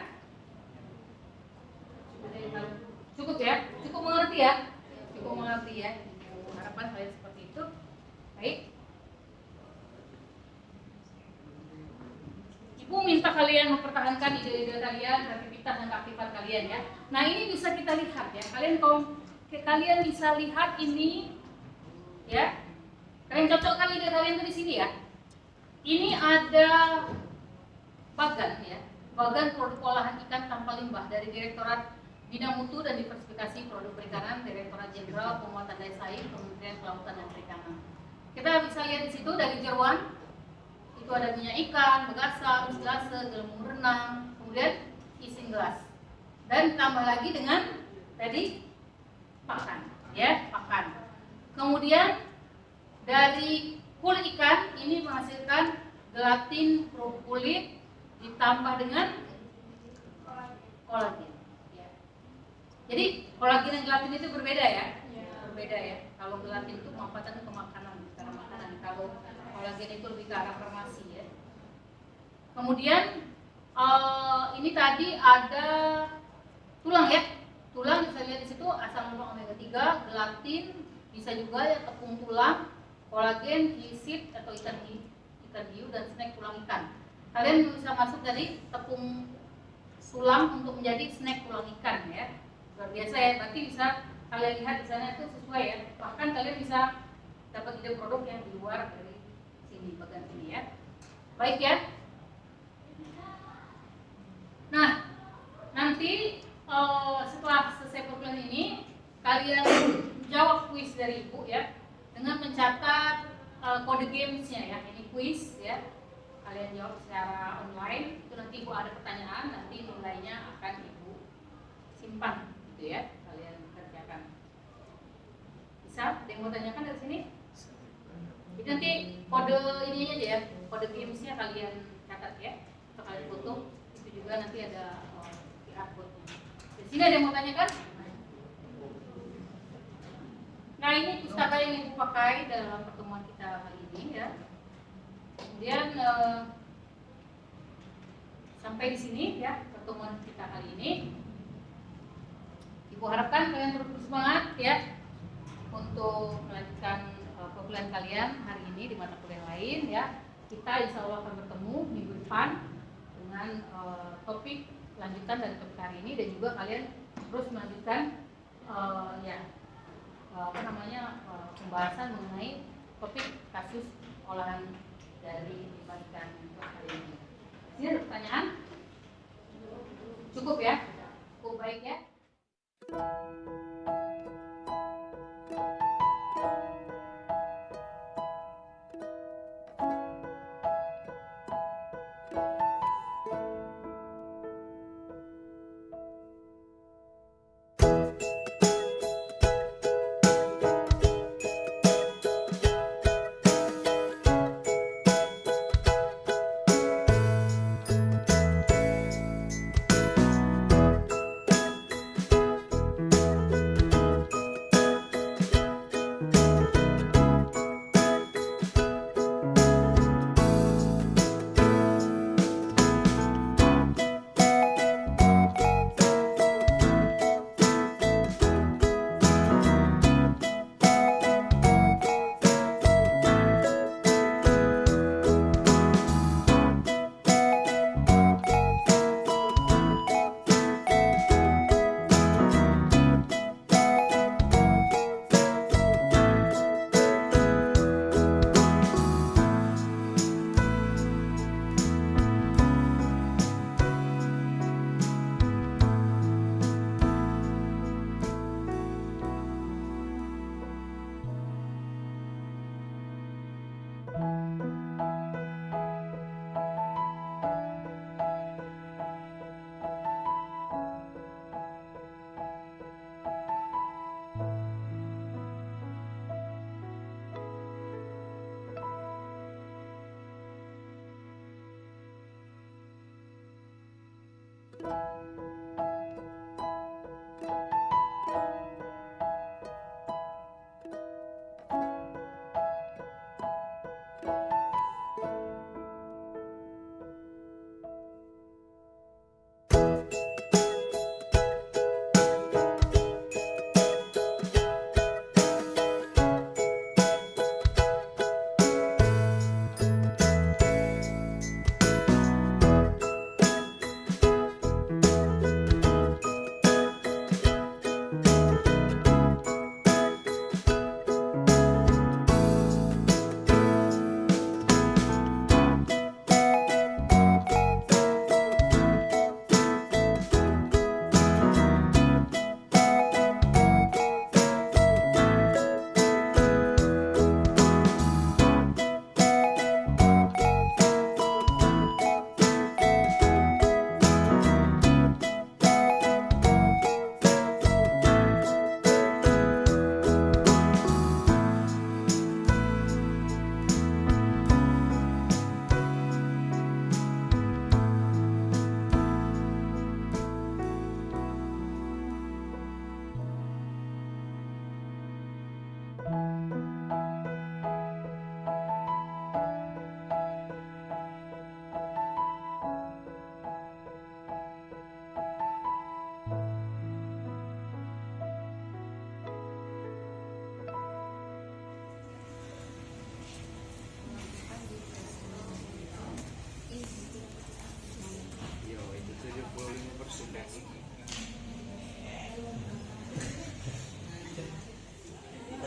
Cukup ya, cukup mengerti ya, cukup mengerti ya. Harapan saya seperti itu. Baik. Ibu minta kalian mempertahankan ide-ide kalian, kreativitas dan keaktifan kalian ya. Nah ini bisa kita lihat ya. Kalian bisa lihat ini ya. Kalian cocokkan ide kalian tuh di sini ya. Ini ada bagan ya. Bagan produk olahan ikan tanpa limbah dari Direktorat Bina Mutu dan Diversifikasi Produk Perikanan, Direktorat Jenderal Penguatan Daya Saing, Kementerian Kelautan dan Perikanan. Kita bisa lihat di situ dari jeruan itu ada minyak ikan, begasam, gelase, gelembung renang, kemudian ising gelas, dan tambah lagi dengan tadi pakan, ya pakan. Kemudian dari kulit ikan ini menghasilkan gelatin propolit ditambah dengan kolagen. Ya. Jadi kolagen dan gelatin itu berbeda ya, berbeda ya. Kalau gelatin itu manfaatnya ke makanan, karena makanan. Kalau kolagen itu lebih ke arah farmasi ya. Kemudian ini tadi ada tulang ya. Tulang bisa lihat di situ asam lemak omega 3, gelatin, bisa juga ya tepung tulang, kolagen, glisid atau ikan hiu dan snack tulang ikan. Kalian bisa masuk dari tepung tulang untuk menjadi snack tulang ikan ya. Luar biasa ya. Berarti bisa kalian lihat di sana itu sesuai ya. Bahkan kalian bisa dapat ide produk yang di luar dari sini, bagian sini ya. Baik ya. Nah, nanti setelah selesai program ini kalian jawab kuis dari Ibu ya dengan mencatat kode gamesnya ya. Ini kuis ya. Kalian jawab secara online. Itu nanti Ibu ada pertanyaan, nanti nilainya akan Ibu simpan gitu ya. Kalian kerjakan. Bisa? Ada yang mau tanyakan dari sini? Jadi nanti kode ini aja ya, kode gamesnya kalian catat ya, atau kalian foto. Itu juga nanti ada QR code-nya. Di sini ada yang mau tanyakan? Nah ini pustaka yang Ibu pakai dalam pertemuan kita kali ini ya. Kemudian sampai di sini ya pertemuan kita kali ini. Ibu harapkan kalian terus bersemangat ya untuk melanjutkan program kalian hari ini di mata kuliah lain ya. Kita insya Allah akan bertemu minggu depan dengan topik lanjutan dari topik hari ini, dan juga kalian terus melanjutkan pembahasan mengenai topik kasus olahan dari limbah ikan hari ini. Ini ada pertanyaan? Cukup ya? Cukup baik ya?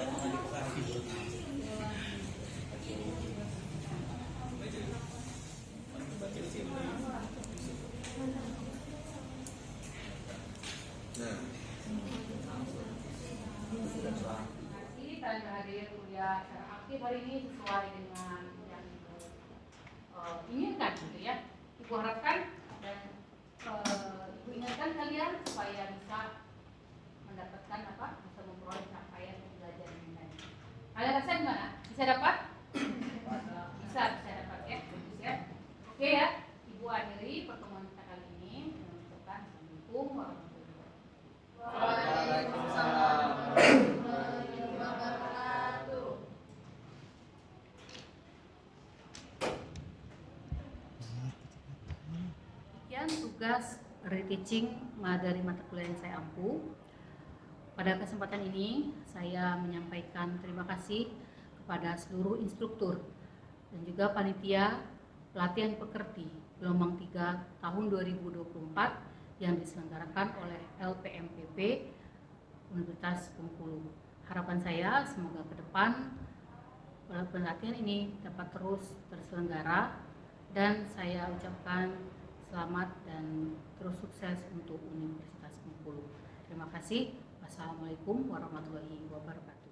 Terima kasih kalian hadir kuliah secara aktif hari ini sesuai dengan yang Ibu inginkan gitu ya. Ibu harapkan dan Ibu ingatkan kalian supaya bisa mendapatkan apa? Bisa memperoleh capaian belajar yang lain. Kalian rasa gimana? Bisa dapat? Bisa dapat ya. Bagus ya. Oke ya. Ibu akhiri pertemuan kita kali ini dengan mengucapkan Assalamualaikum warahmatullahi wabarakatuh. Waalaikumsalam. Sekian tugas reteaching dari mata kuliah yang saya ampu. Pada kesempatan ini saya menyampaikan terima kasih kepada seluruh instruktur dan juga panitia pelatihan pekerti gelombang 3 tahun 2024 yang diselenggarakan oleh LPMPP Universitas Bengkulu. Harapan saya semoga ke depan pelatihan ini dapat terus terselenggara dan saya ucapkan selamat dan terus sukses untuk Universitas Bengkulu. Terima kasih. Wassalamualaikum warahmatullahi wabarakatuh.